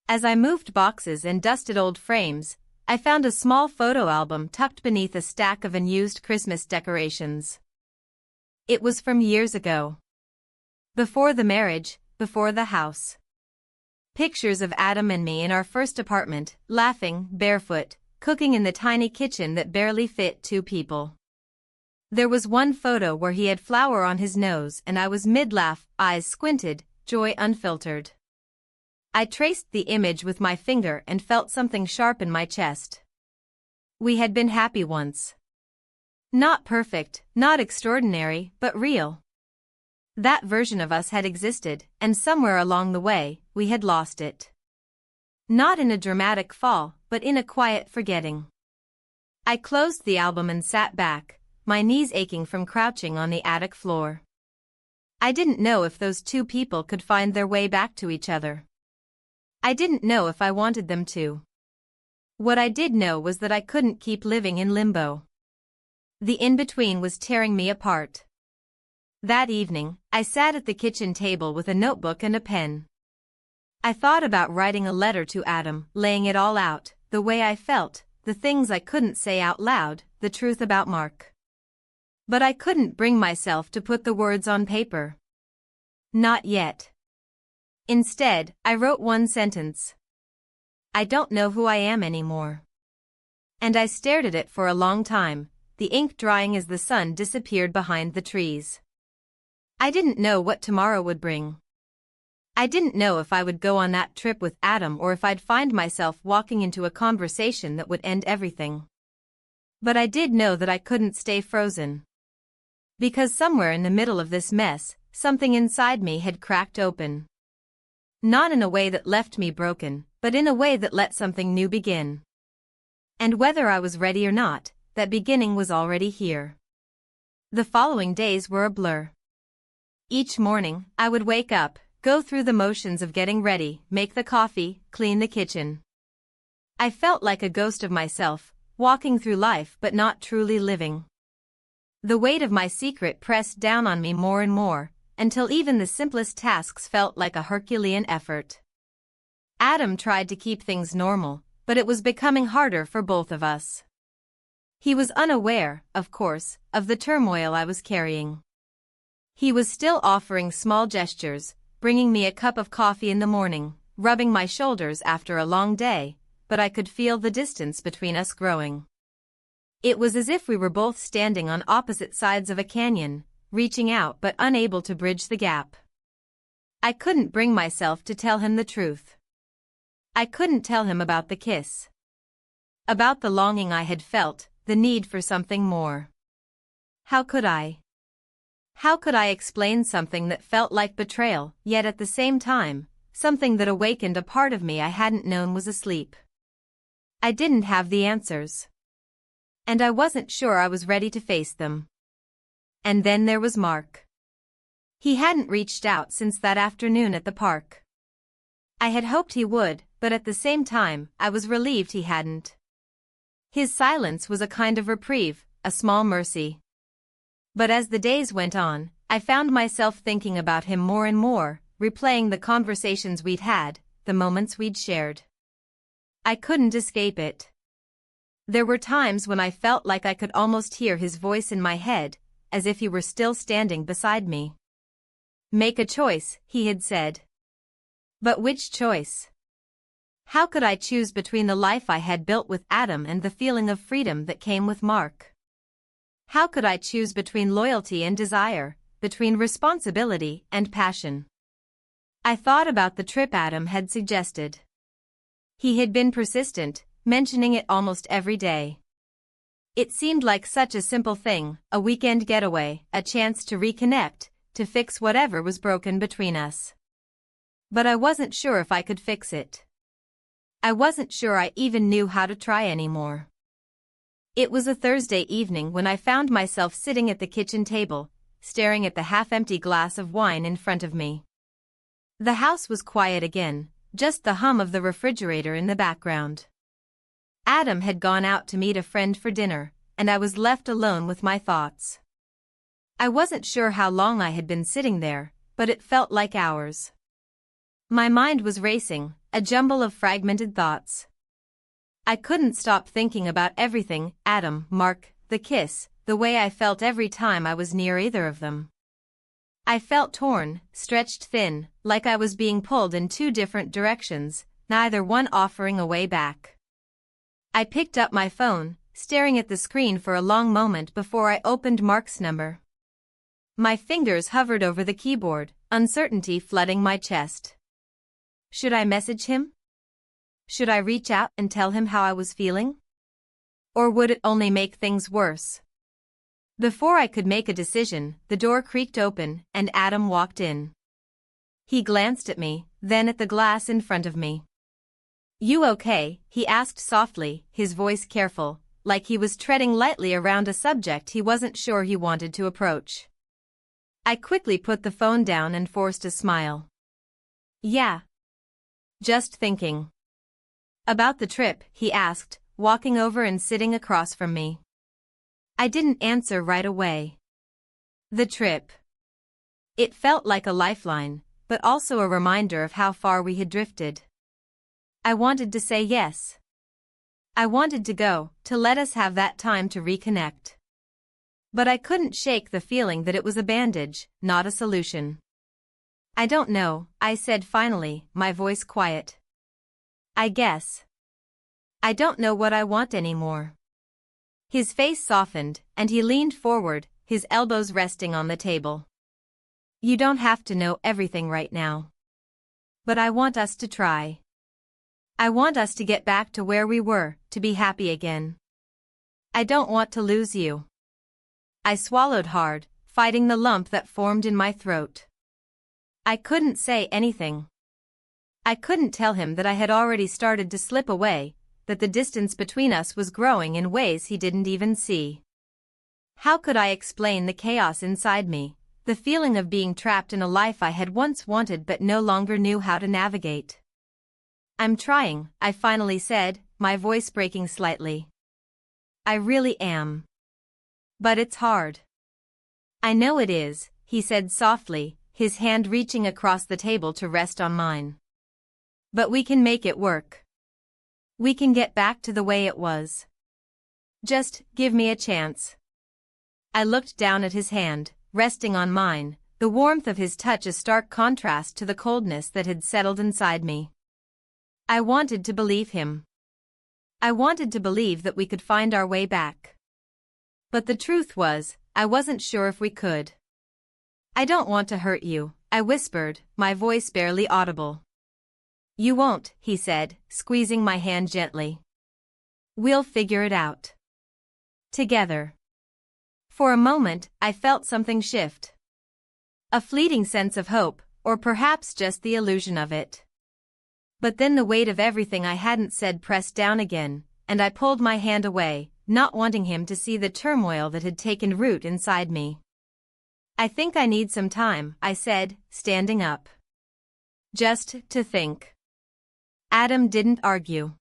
As I moved boxes and dusted old frames, I found a small photo album tucked beneath a stack of unused Christmas decorations. It was from years ago. Before the marriage, before the house. Pictures of Adam and me in our first apartment, laughing, barefoot, cooking in the tiny kitchen that barely fit 2 people. There was one photo where he had flour on his nose and I was mid-laugh, eyes squinted, joy unfiltered. I traced the image with my finger and felt something sharp in my chest. We had been happy once. Not perfect, not extraordinary, but real. That version of us had existed, and somewhere along the way, we had lost it. Not in a dramatic fall, but in a quiet forgetting. I closed the album and sat back, my knees aching from crouching on the attic floor. I didn't know if those 2 people could find their way back to each other. I didn't know if I wanted them to. What I did know was that I couldn't keep living in limbo. The in-between was tearing me apart. That evening, I sat at the kitchen table with a notebook and a pen. I thought about writing a letter to Adam, laying it all out, the way I felt, the things I couldn't say out loud, the truth about Mark. But I couldn't bring myself to put the words on paper. Not yet. Instead, I wrote one sentence. I don't know who I am anymore. And I stared at it for a long time, the ink drying as the sun disappeared behind the trees. I didn't know what tomorrow would bring. I didn't know if I would go on that trip with Adam or if I'd find myself walking into a conversation that would end everything. But I did know that I couldn't stay frozen. Because somewhere in the middle of this mess, something inside me had cracked open. Not in a way that left me broken, but in a way that let something new begin. And whether I was ready or not, that beginning was already here. The following days were a blur. Each morning, I would wake up, go through the motions of getting ready, make the coffee, clean the kitchen. I felt like a ghost of myself, walking through life but not truly living. The weight of my secret pressed down on me more and more, until even the simplest tasks felt like a Herculean effort. Adam tried to keep things normal, but it was becoming harder for both of us. He was unaware, of course, of the turmoil I was carrying. He was still offering small gestures, bringing me a cup of coffee in the morning, rubbing my shoulders after a long day, but I could feel the distance between us growing. It was as if we were both standing on opposite sides of a canyon, reaching out but unable to bridge the gap. I couldn't bring myself to tell him the truth. I couldn't tell him about the kiss. About the longing I had felt, the need for something more. How could I? How could I explain something that felt like betrayal, yet at the same time, something that awakened a part of me I hadn't known was asleep? I didn't have the answers. And I wasn't sure I was ready to face them. And then there was Mark. He hadn't reached out since that afternoon at the park. I had hoped he would, but at the same time, I was relieved he hadn't. His silence was a kind of reprieve, a small mercy. But as the days went on, I found myself thinking about him more and more, replaying the conversations we'd had, the moments we'd shared. I couldn't escape it. There were times when I felt like I could almost hear his voice in my head, as if he were still standing beside me. Make a choice, he had said. But which choice? How could I choose between the life I had built with Adam and the feeling of freedom that came with Mark? How could I choose between loyalty and desire, between responsibility and passion? I thought about the trip Adam had suggested. He had been persistent, mentioning it almost every day. It seemed like such a simple thing, a weekend getaway, a chance to reconnect, to fix whatever was broken between us. But I wasn't sure if I could fix it. I wasn't sure I even knew how to try anymore. It was a Thursday evening when I found myself sitting at the kitchen table, staring at the half-empty glass of wine in front of me. The house was quiet again, just the hum of the refrigerator in the background. Adam had gone out to meet a friend for dinner, and I was left alone with my thoughts. I wasn't sure how long I had been sitting there, but it felt like hours. My mind was racing, a jumble of fragmented thoughts. I couldn't stop thinking about everything: Adam, Mark, the kiss, the way I felt every time I was near either of them. I felt torn, stretched thin, like I was being pulled in two different directions, neither one offering a way back. I picked up my phone, staring at the screen for a long moment before I opened Mark's number. My fingers hovered over the keyboard, uncertainty flooding my chest. Should I message him? Should I reach out and tell him how I was feeling? Or would it only make things worse? Before I could make a decision, the door creaked open and Adam walked in. He glanced at me, then at the glass in front of me. "You okay?" he asked softly, his voice careful, like he was treading lightly around a subject he wasn't sure he wanted to approach. I quickly put the phone down and forced a smile. "Yeah. Just thinking." "About the trip?" he asked, walking over and sitting across from me. I didn't answer right away. The trip. It felt like a lifeline, but also a reminder of how far we had drifted. I wanted to say yes. I wanted to go, to let us have that time to reconnect. But I couldn't shake the feeling that it was a bandage, not a solution. "I don't know," I said finally, my voice quiet. "I guess. I don't know what I want anymore." His face softened, and he leaned forward, his elbows resting on the table. "You don't have to know everything right now. But I want us to try. I want us to get back to where we were, to be happy again. I don't want to lose you." I swallowed hard, fighting the lump that formed in my throat. I couldn't say anything. I couldn't tell him that I had already started to slip away, that the distance between us was growing in ways he didn't even see. How could I explain the chaos inside me, the feeling of being trapped in a life I had once wanted but no longer knew how to navigate? "I'm trying," I finally said, my voice breaking slightly. "I really am. But it's hard." "I know it is," he said softly, his hand reaching across the table to rest on mine. "But we can make it work. We can get back to the way it was. Just give me a chance." I looked down at his hand, resting on mine, the warmth of his touch a stark contrast to the coldness that had settled inside me. I wanted to believe him. I wanted to believe that we could find our way back. But the truth was, I wasn't sure if we could. "I don't want to hurt you," I whispered, my voice barely audible. "You won't," he said, squeezing my hand gently. "We'll figure it out. Together." For a moment, I felt something shift. A fleeting sense of hope, or perhaps just the illusion of it. But then the weight of everything I hadn't said pressed down again, and I pulled my hand away, not wanting him to see the turmoil that had taken root inside me. "I think I need some time," I said, standing up. "Just to think." Adam didn't argue.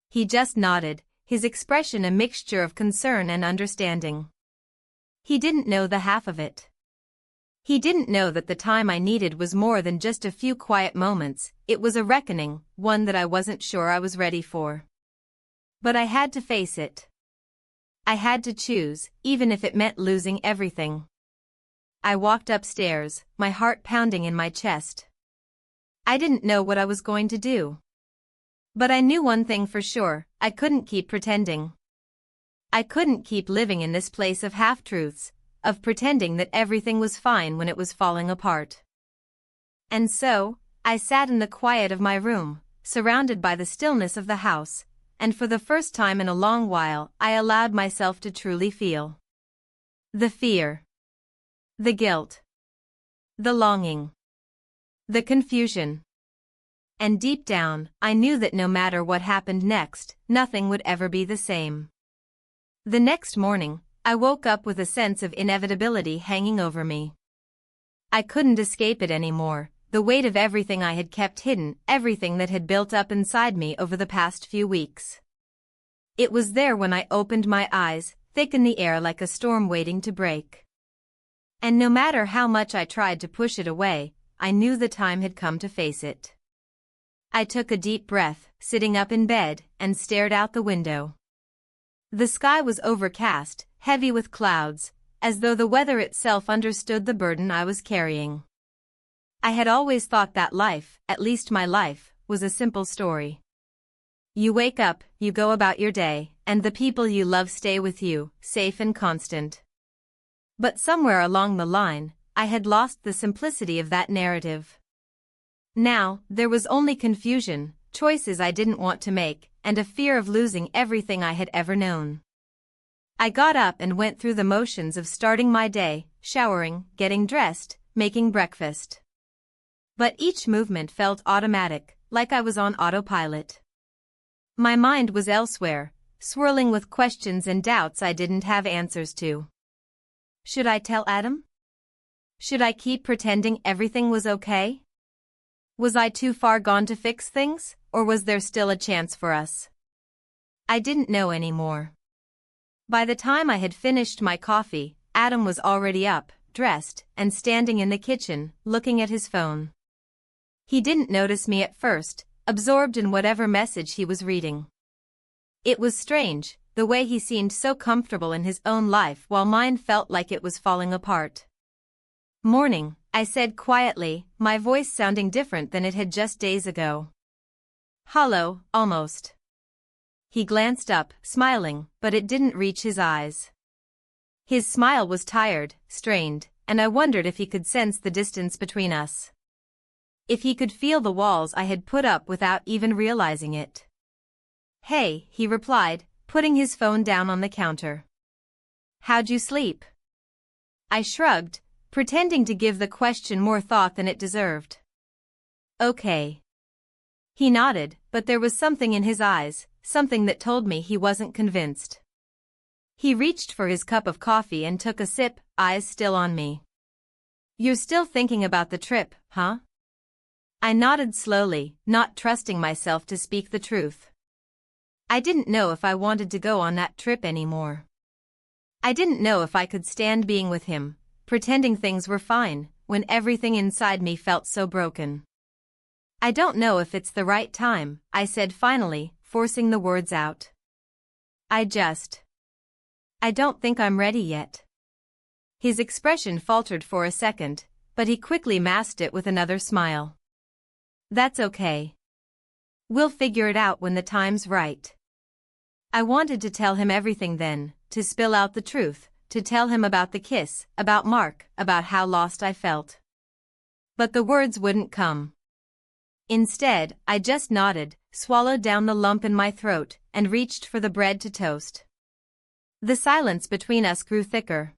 He just nodded, his expression a mixture of concern and understanding. He didn't know the half of it. He didn't know that the time I needed was more than just a few quiet moments. It was a reckoning, one that I wasn't sure I was ready for. But I had to face it. I had to choose, even if it meant losing everything. I walked upstairs, my heart pounding in my chest. I didn't know what I was going to do. But I knew one thing for sure: I couldn't keep pretending. I couldn't keep living in this place of half-truths, of pretending that everything was fine when it was falling apart. And so, I sat in the quiet of my room, surrounded by the stillness of the house, and for the first time in a long while I allowed myself to truly feel. The fear. The guilt. The longing. The confusion. And deep down, I knew that no matter what happened next, nothing would ever be the same. The next morning, I woke up with a sense of inevitability hanging over me. I couldn't escape it anymore. the weight of everything I had kept hidden, everything that had built up inside me over the past few weeks. It was there when I opened my eyes, thick in the air like a storm waiting to break. And no matter how much I tried to push it away, I knew the time had come to face it. I took a deep breath, sitting up in bed, and stared out the window. The sky was overcast, heavy with clouds, as though the weather itself understood the burden I was carrying. I had always thought that life, at least my life, was a simple story. You wake up, you go about your day, and the people you love stay with you, safe and constant. But somewhere along the line, I had lost the simplicity of that narrative. Now, there was only confusion, choices I didn't want to make, and a fear of losing everything I had ever known. I got up and went through the motions of starting my day, showering, getting dressed, making breakfast. But each movement felt automatic, like I was on autopilot. My mind was elsewhere, swirling with questions and doubts I didn't have answers to. Should I tell Adam? Should I keep pretending everything was okay? Was I too far gone to fix things, or was there still a chance for us? I didn't know anymore. By the time I had finished my coffee, Adam was already up, dressed, and standing in the kitchen, looking at his phone. He didn't notice me at first, absorbed in whatever message he was reading. It was strange, the way he seemed so comfortable in his own life while mine felt like it was falling apart. "Morning," I said quietly, my voice sounding different than it had just days ago. "Hollow, almost." He glanced up, smiling, but it didn't reach his eyes. His smile was tired, strained, and I wondered if he could sense the distance between us. If he could feel the walls I had put up without even realizing it. "Hey," he replied, putting his phone down on the counter. "How'd you sleep?" I shrugged, pretending to give the question more thought than it deserved. "Okay." He nodded, but there was something in his eyes, something that told me he wasn't convinced. He reached for his cup of coffee and took a sip, eyes still on me. "You're still thinking about the trip, huh?" I nodded slowly, not trusting myself to speak the truth. I didn't know if I wanted to go on that trip anymore. I didn't know if I could stand being with him, pretending things were fine, when everything inside me felt so broken. "I don't know if it's the right time," I said finally, forcing the words out. I don't think I'm ready yet." His expression faltered for a second, but he quickly masked it with another smile. "That's okay. We'll figure it out when the time's right." I wanted to tell him everything then, to spill out the truth, to tell him about the kiss, about Mark, about how lost I felt. But the words wouldn't come. Instead, I just nodded, swallowed down the lump in my throat, and reached for the bread to toast. The silence between us grew thicker.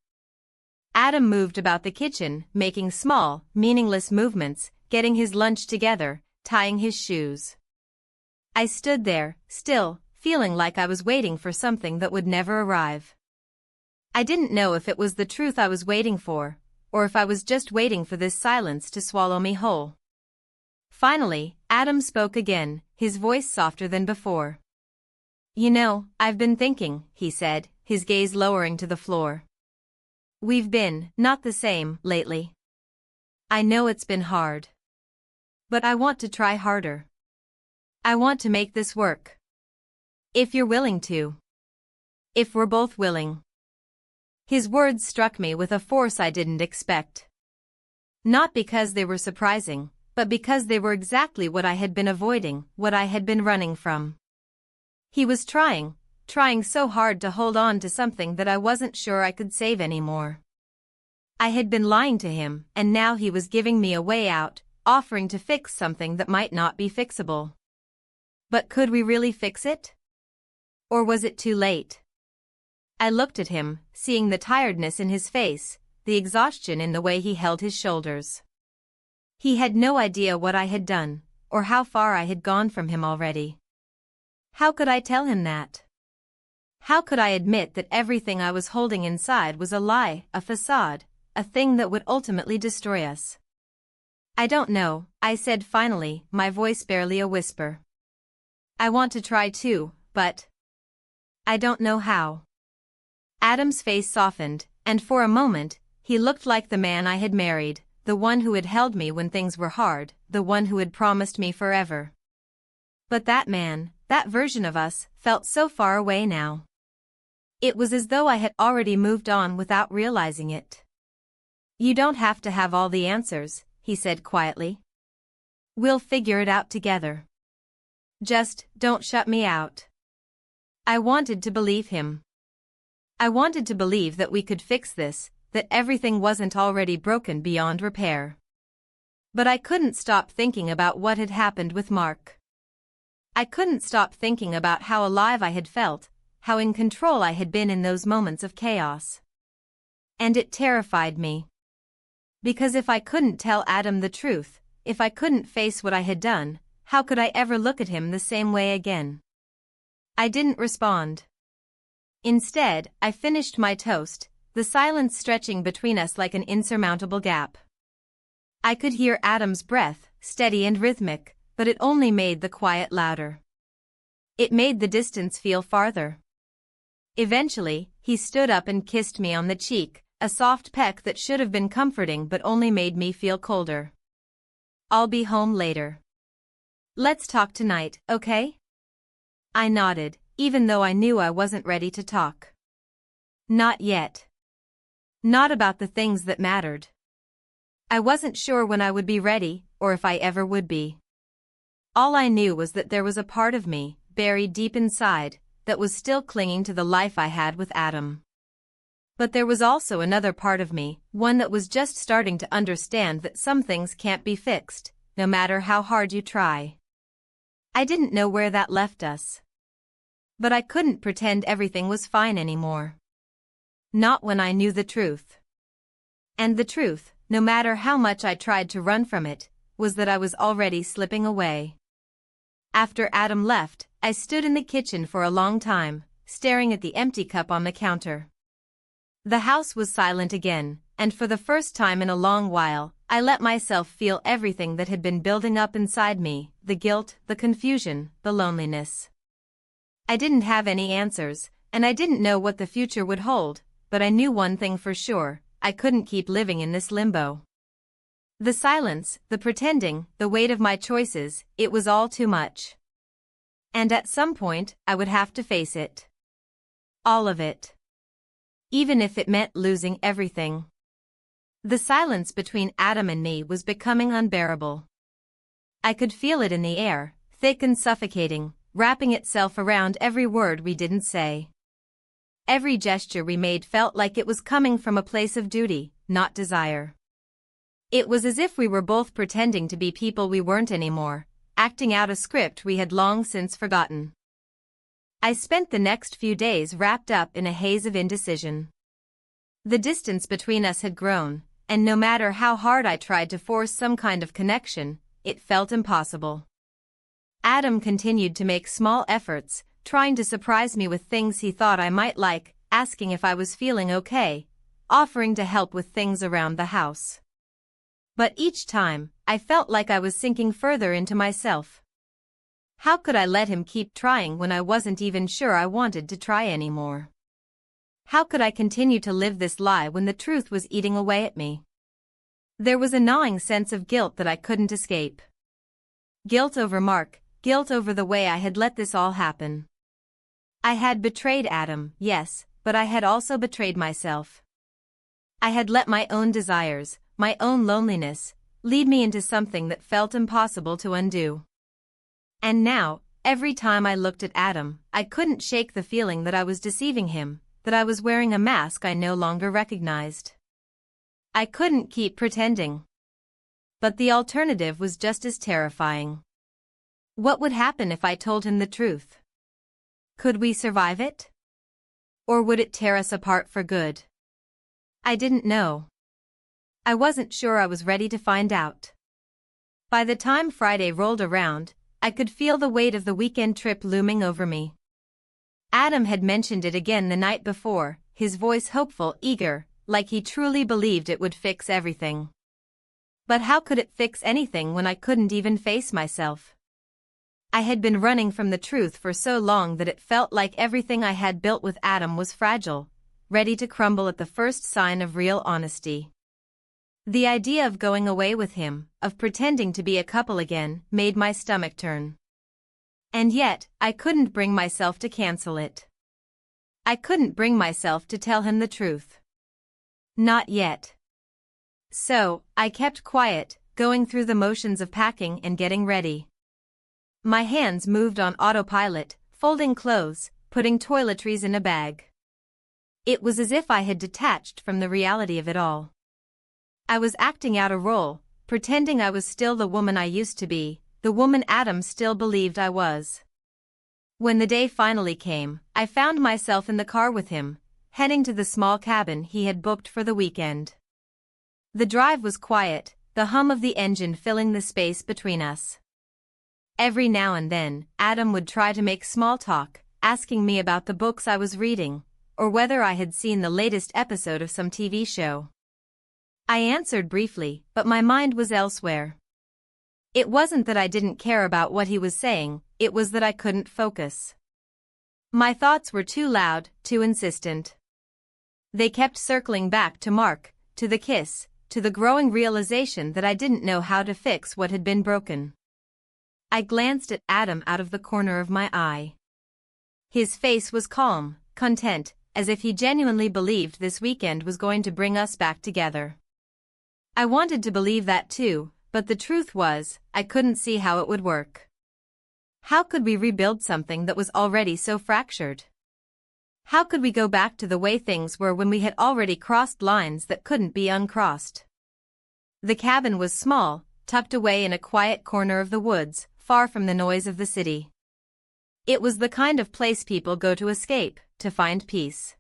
Adam moved about the kitchen, making small, meaningless movements, getting his lunch together, tying his shoes. I stood there, still, feeling like I was waiting for something that would never arrive. I didn't know if it was the truth I was waiting for, or if I was just waiting for this silence to swallow me whole. Finally, Adam spoke again, his voice softer than before. "You know, I've been thinking," he said, his gaze lowering to the floor. "We've been, not the same, lately. I know it's been hard. But I want to try harder. I want to make this work. If you're willing to. If we're both willing." His words struck me with a force I didn't expect. Not because they were surprising, but because they were exactly what I had been avoiding, what I had been running from. He was trying so hard to hold on to something that I wasn't sure I could save anymore. I had been lying to him, and now he was giving me a way out, offering to fix something that might not be fixable. But could we really fix it? Or was it too late? I looked at him, seeing the tiredness in his face, the exhaustion in the way he held his shoulders. He had no idea what I had done, or how far I had gone from him already. How could I tell him that? How could I admit that everything I was holding inside was a lie, a facade, a thing that would ultimately destroy us? I don't know, I said finally, my voice barely a whisper. I want to try too, but I don't know how. Adam's face softened, and for a moment, he looked like the man I had married, the one who had held me when things were hard, the one who had promised me forever. But that man, that version of us, felt so far away now. It was as though I had already moved on without realizing it. You don't have to have all the answers, he said quietly. We'll figure it out together. Just, don't shut me out. I wanted to believe him. I wanted to believe that we could fix this, that everything wasn't already broken beyond repair. But I couldn't stop thinking about what had happened with Mark. I couldn't stop thinking about how alive I had felt, how in control I had been in those moments of chaos. And it terrified me. Because if I couldn't tell Adam the truth, if I couldn't face what I had done, how could I ever look at him the same way again? I didn't respond. Instead, I finished my toast, the silence stretching between us like an insurmountable gap. I could hear Adam's breath, steady and rhythmic, but it only made the quiet louder. It made the distance feel farther. Eventually, he stood up and kissed me on the cheek, a soft peck that should have been comforting but only made me feel colder. I'll be home later. Let's talk tonight, okay? I nodded, even though I knew I wasn't ready to talk. Not yet. Not about the things that mattered. I wasn't sure when I would be ready, or if I ever would be. All I knew was that there was a part of me, buried deep inside, that was still clinging to the life I had with Adam. But there was also another part of me, one that was just starting to understand that some things can't be fixed, no matter how hard you try. I didn't know where that left us. But I couldn't pretend everything was fine anymore. Not when I knew the truth. And the truth, no matter how much I tried to run from it, was that I was already slipping away. After Adam left, I stood in the kitchen for a long time, staring at the empty cup on the counter. The house was silent again, and for the first time in a long while, I let myself feel everything that had been building up inside me, the guilt, the confusion, the loneliness. I didn't have any answers, and I didn't know what the future would hold, but I knew one thing for sure, I couldn't keep living in this limbo. The silence, the pretending, the weight of my choices, it was all too much. And at some point, I would have to face it. All of it. Even if it meant losing everything. The silence between Adam and me was becoming unbearable. I could feel it in the air, thick and suffocating, wrapping itself around every word we didn't say. Every gesture we made felt like it was coming from a place of duty, not desire. It was as if we were both pretending to be people we weren't anymore, acting out a script we had long since forgotten. I spent the next few days wrapped up in a haze of indecision. The distance between us had grown, and no matter how hard I tried to force some kind of connection, it felt impossible. Adam continued to make small efforts, trying to surprise me with things he thought I might like, asking if I was feeling okay, offering to help with things around the house. But each time, I felt like I was sinking further into myself. How could I let him keep trying when I wasn't even sure I wanted to try anymore? How could I continue to live this lie when the truth was eating away at me? There was a gnawing sense of guilt that I couldn't escape. Guilt over Mark, guilt over the way I had let this all happen. I had betrayed Adam, yes, but I had also betrayed myself. I had let my own desires, my own loneliness, lead me into something that felt impossible to undo. And now, every time I looked at Adam, I couldn't shake the feeling that I was deceiving him, that I was wearing a mask I no longer recognized. I couldn't keep pretending. But the alternative was just as terrifying. What would happen if I told him the truth? Could we survive it? Or would it tear us apart for good? I didn't know. I wasn't sure I was ready to find out. By the time Friday rolled around, I could feel the weight of the weekend trip looming over me. Adam had mentioned it again the night before, his voice hopeful, eager, like he truly believed it would fix everything. But how could it fix anything when I couldn't even face myself? I had been running from the truth for so long that it felt like everything I had built with Adam was fragile, ready to crumble at the first sign of real honesty. The idea of going away with him, of pretending to be a couple again, made my stomach turn. And yet, I couldn't bring myself to cancel it. I couldn't bring myself to tell him the truth. Not yet. So, I kept quiet, going through the motions of packing and getting ready. My hands moved on autopilot, folding clothes, putting toiletries in a bag. It was as if I had detached from the reality of it all. I was acting out a role, pretending I was still the woman I used to be, the woman Adam still believed I was. When the day finally came, I found myself in the car with him, heading to the small cabin he had booked for the weekend. The drive was quiet, the hum of the engine filling the space between us. Every now and then, Adam would try to make small talk, asking me about the books I was reading, or whether I had seen the latest episode of some TV show. I answered briefly, but my mind was elsewhere. It wasn't that I didn't care about what he was saying, it was that I couldn't focus. My thoughts were too loud, too insistent. They kept circling back to Mark, to the kiss, to the growing realization that I didn't know how to fix what had been broken. I glanced at Adam out of the corner of my eye. His face was calm, content, as if he genuinely believed this weekend was going to bring us back together. I wanted to believe that too, but the truth was, I couldn't see how it would work. How could we rebuild something that was already so fractured? How could we go back to the way things were when we had already crossed lines that couldn't be uncrossed? The cabin was small, tucked away in a quiet corner of the woods, far from the noise of the city. It was the kind of place people go to escape, to find peace.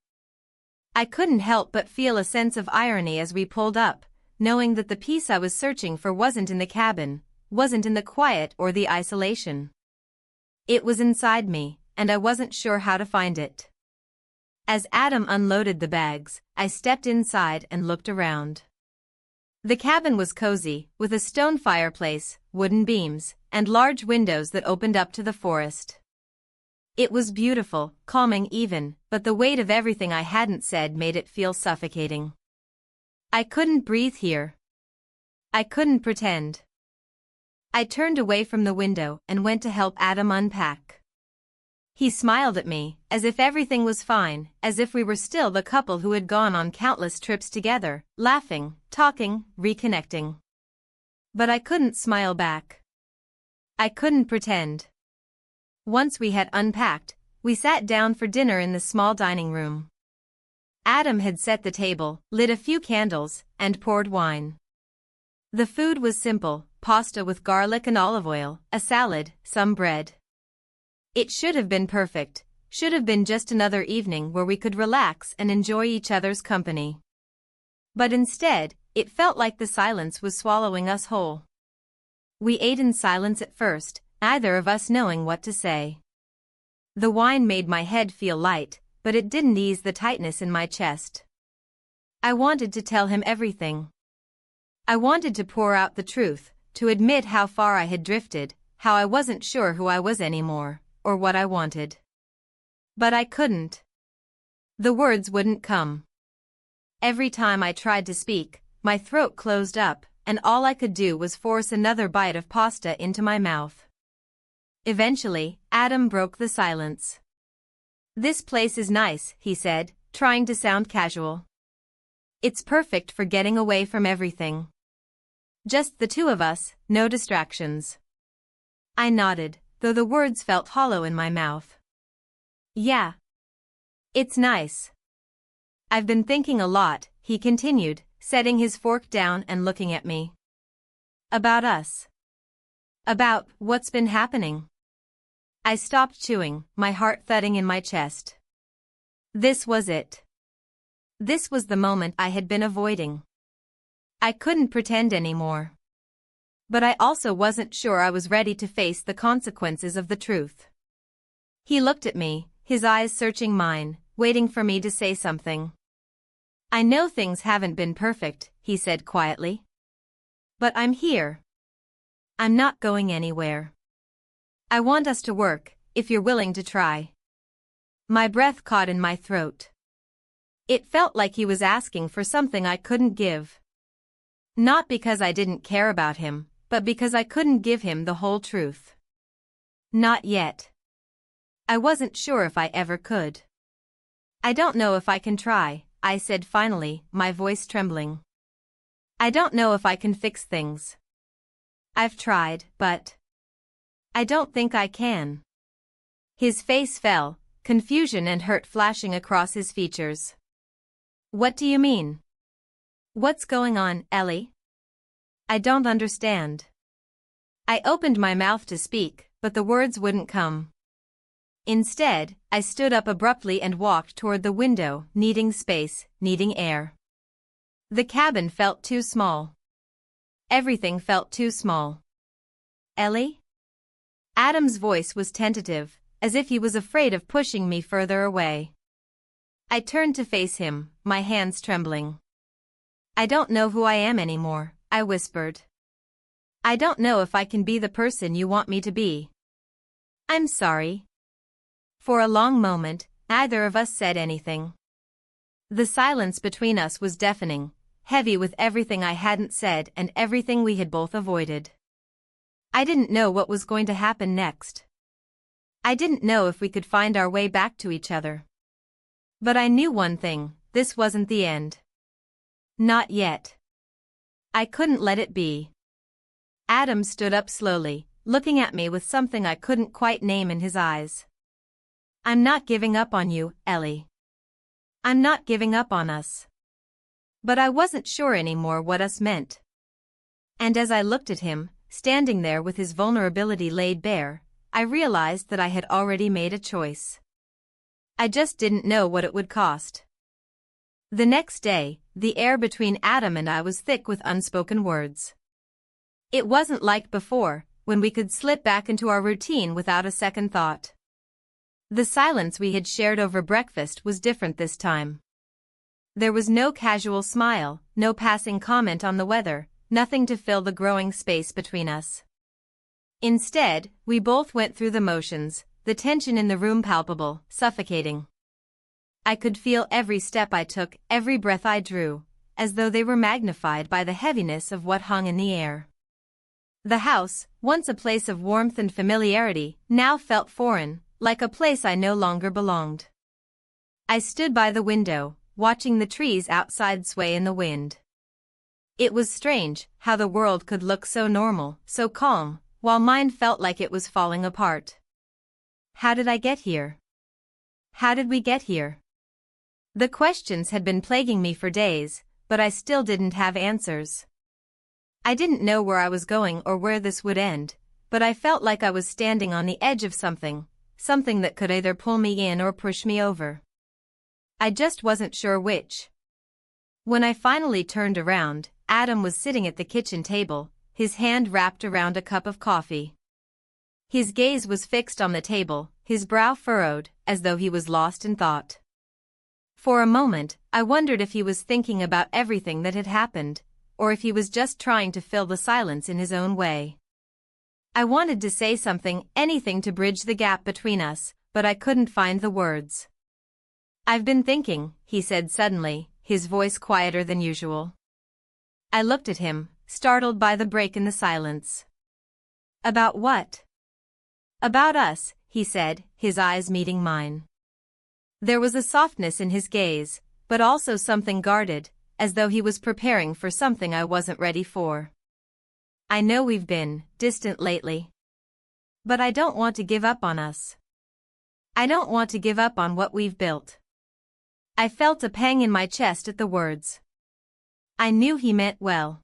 I couldn't help but feel a sense of irony as we pulled up, knowing that the peace I was searching for wasn't in the cabin, wasn't in the quiet or the isolation. It was inside me, and I wasn't sure how to find it. As Adam unloaded the bags, I stepped inside and looked around. The cabin was cozy, with a stone fireplace, wooden beams, and large windows that opened up to the forest. It was beautiful, calming even, but the weight of everything I hadn't said made it feel suffocating. I couldn't breathe here. I couldn't pretend. I turned away from the window and went to help Adam unpack. He smiled at me, as if everything was fine, as if we were still the couple who had gone on countless trips together, laughing, talking, reconnecting. But I couldn't smile back. I couldn't pretend. Once we had unpacked, we sat down for dinner in the small dining room. Adam had set the table, lit a few candles, and poured wine. The food was simple, pasta with garlic and olive oil, a salad, some bread. It should have been perfect, should have been just another evening where we could relax and enjoy each other's company. But instead, it felt like the silence was swallowing us whole. We ate in silence at first, neither of us knowing what to say. The wine made my head feel light, but it didn't ease the tightness in my chest. I wanted to tell him everything. I wanted to pour out the truth, to admit how far I had drifted, how I wasn't sure who I was anymore, or what I wanted. But I couldn't. The words wouldn't come. Every time I tried to speak, my throat closed up, and all I could do was force another bite of pasta into my mouth. Eventually, Adam broke the silence. "This place is nice," he said, trying to sound casual. "It's perfect for getting away from everything. Just the two of us, no distractions." I nodded, though the words felt hollow in my mouth. "Yeah. It's nice. I've been thinking a lot," he continued, setting his fork down and looking at me. "About us. About what's been happening." I stopped chewing, my heart thudding in my chest. This was it. This was the moment I had been avoiding. I couldn't pretend anymore. But I also wasn't sure I was ready to face the consequences of the truth. He looked at me, his eyes searching mine, waiting for me to say something. "I know things haven't been perfect," he said quietly. But I'm here. I'm not going anywhere. I want us to work, if you're willing to try. My breath caught in my throat. It felt like he was asking for something I couldn't give. Not because I didn't care about him, but because I couldn't give him the whole truth. Not yet. I wasn't sure if I ever could. I don't know if I can try, I said finally, my voice trembling. I don't know if I can fix things. I've tried, but I don't think I can. His face fell, confusion and hurt flashing across his features. What do you mean? What's going on, Ellie? I don't understand. I opened my mouth to speak, but the words wouldn't come. Instead, I stood up abruptly and walked toward the window, needing space, needing air. The cabin felt too small. Everything felt too small. Ellie? Adam's voice was tentative, as if he was afraid of pushing me further away. I turned to face him, my hands trembling. I don't know who I am anymore, I whispered. I don't know if I can be the person you want me to be. I'm sorry. For a long moment, neither of us said anything. The silence between us was deafening, heavy with everything I hadn't said and everything we had both avoided. I didn't know what was going to happen next. I didn't know if we could find our way back to each other. But I knew one thing, this wasn't the end. Not yet. I couldn't let it be. Adam stood up slowly, looking at me with something I couldn't quite name in his eyes. I'm not giving up on you, Ellie. I'm not giving up on us. But I wasn't sure anymore what us meant. And as I looked at him, standing there with his vulnerability laid bare, I realized that I had already made a choice. I just didn't know what it would cost. The next day, the air between Adam and I was thick with unspoken words. It wasn't like before, when we could slip back into our routine without a second thought. The silence we had shared over breakfast was different this time. There was no casual smile, no passing comment on the weather, nothing to fill the growing space between us. Instead, we both went through the motions, the tension in the room palpable, suffocating. I could feel every step I took, every breath I drew, as though they were magnified by the heaviness of what hung in the air. The house, once a place of warmth and familiarity, now felt foreign, like a place I no longer belonged. I stood by the window, watching the trees outside sway in the wind. It was strange how the world could look so normal, so calm, while mine felt like it was falling apart. How did I get here? How did we get here? The questions had been plaguing me for days, but I still didn't have answers. I didn't know where I was going or where this would end, but I felt like I was standing on the edge of something that could either pull me in or push me over. I just wasn't sure which. When I finally turned around, Adam was sitting at the kitchen table, his hand wrapped around a cup of coffee. His gaze was fixed on the table, his brow furrowed, as though he was lost in thought. For a moment, I wondered if he was thinking about everything that had happened, or if he was just trying to fill the silence in his own way. I wanted to say something, anything to bridge the gap between us, but I couldn't find the words. I've been thinking, he said suddenly, his voice quieter than usual. I looked at him, startled by the break in the silence. About what? About us, he said, his eyes meeting mine. There was a softness in his gaze, but also something guarded, as though he was preparing for something I wasn't ready for. I know we've been distant lately. But I don't want to give up on us. I don't want to give up on what we've built. I felt a pang in my chest at the words. I knew he meant well.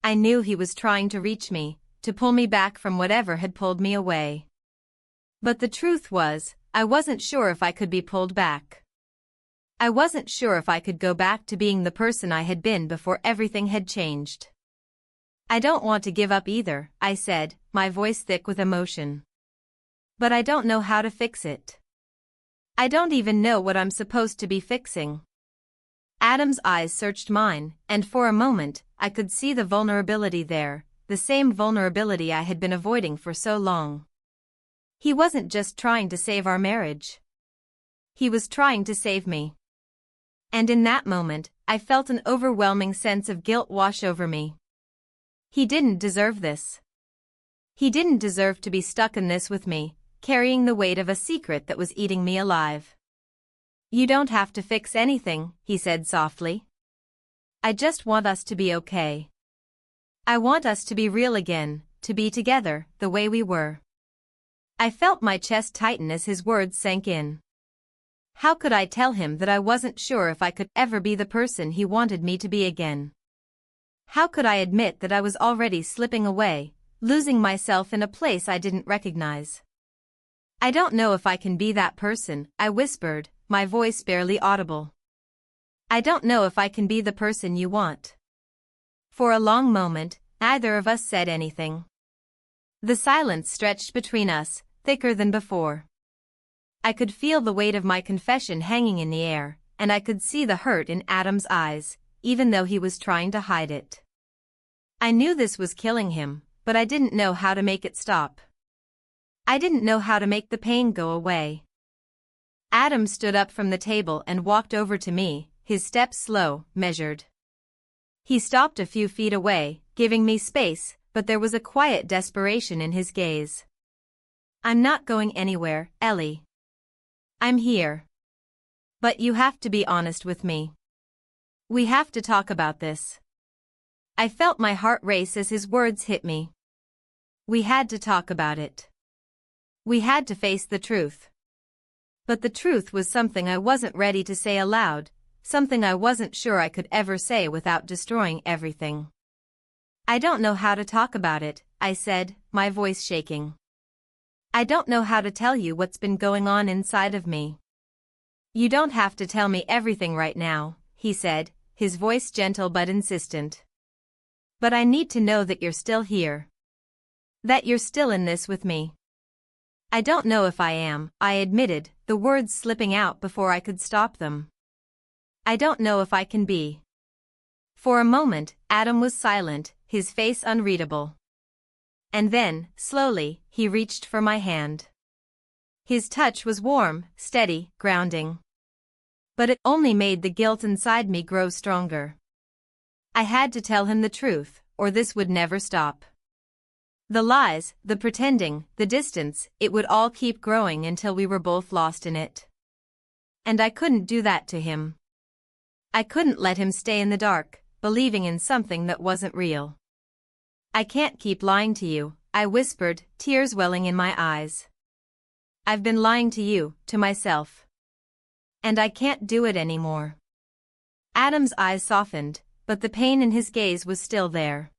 I knew he was trying to reach me, to pull me back from whatever had pulled me away. But the truth was, I wasn't sure if I could be pulled back. I wasn't sure if I could go back to being the person I had been before everything had changed. I don't want to give up either, I said, my voice thick with emotion. But I don't know how to fix it. I don't even know what I'm supposed to be fixing. Adam's eyes searched mine, and for a moment, I could see the vulnerability there, the same vulnerability I had been avoiding for so long. He wasn't just trying to save our marriage. He was trying to save me. And in that moment, I felt an overwhelming sense of guilt wash over me. He didn't deserve this. He didn't deserve to be stuck in this with me, carrying the weight of a secret that was eating me alive. "You don't have to fix anything," he said softly. "I just want us to be okay. I want us to be real again, to be together, the way we were." I felt my chest tighten as his words sank in. How could I tell him that I wasn't sure if I could ever be the person he wanted me to be again? How could I admit that I was already slipping away, losing myself in a place I didn't recognize? "I don't know if I can be that person," I whispered, my voice barely audible. "I don't know if I can be the person you want." For a long moment, neither of us said anything. The silence stretched between us, thicker than before. I could feel the weight of my confession hanging in the air, and I could see the hurt in Adam's eyes, even though he was trying to hide it. I knew this was killing him, but I didn't know how to make it stop. I didn't know how to make the pain go away. Adam stood up from the table and walked over to me, his steps slow, measured. He stopped a few feet away, giving me space, but there was a quiet desperation in his gaze. "I'm not going anywhere, Ellie. I'm here. But you have to be honest with me. We have to talk about this." I felt my heart race as his words hit me. We had to talk about it. We had to face the truth. But the truth was something I wasn't ready to say aloud, something I wasn't sure I could ever say without destroying everything. "I don't know how to talk about it," I said, my voice shaking. "I don't know how to tell you what's been going on inside of me." "You don't have to tell me everything right now," he said, his voice gentle but insistent. "But I need to know that you're still here. That you're still in this with me." "I don't know if I am," I admitted, the words slipping out before I could stop them. "I don't know if I can be." For a moment, Adam was silent, his face unreadable. And then, slowly, he reached for my hand. His touch was warm, steady, grounding. But it only made the guilt inside me grow stronger. I had to tell him the truth, or this would never stop. The lies, the pretending, the distance, it would all keep growing until we were both lost in it. And I couldn't do that to him. I couldn't let him stay in the dark, believing in something that wasn't real. "I can't keep lying to you," I whispered, tears welling in my eyes. "I've been lying to you, to myself. And I can't do it anymore." Adam's eyes softened, but the pain in his gaze was still there.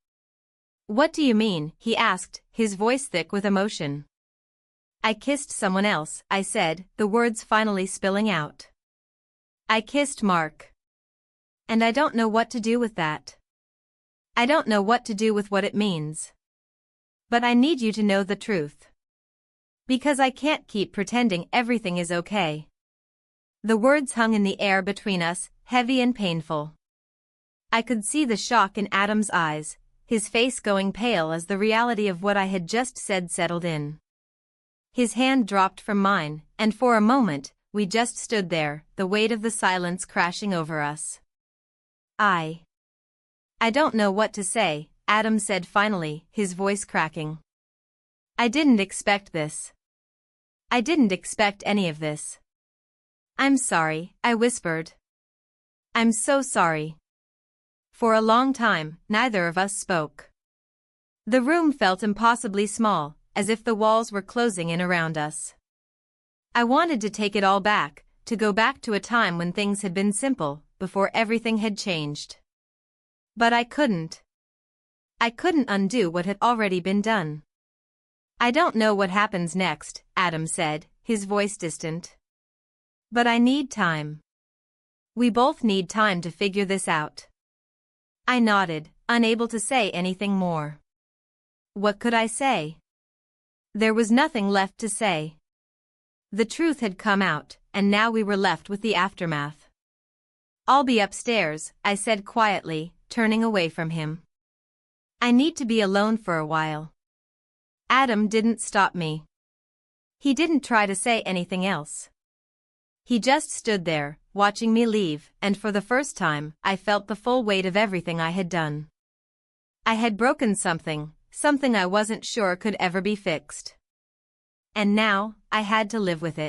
"What do you mean?" he asked, his voice thick with emotion. "I kissed someone else," I said, the words finally spilling out. "I kissed Mark. And I don't know what to do with that. I don't know what to do with what it means. But I need you to know the truth. Because I can't keep pretending everything is okay." The words hung in the air between us, heavy and painful. I could see the shock in Adam's eyes, his face going pale as the reality of what I had just said settled in. His hand dropped from mine, and for a moment, we just stood there, the weight of the silence crashing over us. I don't know what to say," Adam said finally, his voice cracking. "I didn't expect this. I didn't expect any of this. I'm sorry," I whispered. "I'm so sorry." For a long time, neither of us spoke. The room felt impossibly small, as if the walls were closing in around us. I wanted to take it all back, to go back to a time when things had been simple, before everything had changed. But I couldn't. I couldn't undo what had already been done. "I don't know what happens next," Adam said, his voice distant. "But I need time. We both need time to figure this out." I nodded, unable to say anything more. What could I say? There was nothing left to say. The truth had come out, and now we were left with the aftermath. "I'll be upstairs," I said quietly, turning away from him. I need to be alone for a while. Adam didn't stop me. He didn't try to say anything else. He just stood there, watching me leave, and for the first time, I felt the full weight of everything I had done. I had broken something I wasn't sure could ever be fixed. And now, I had to live with it.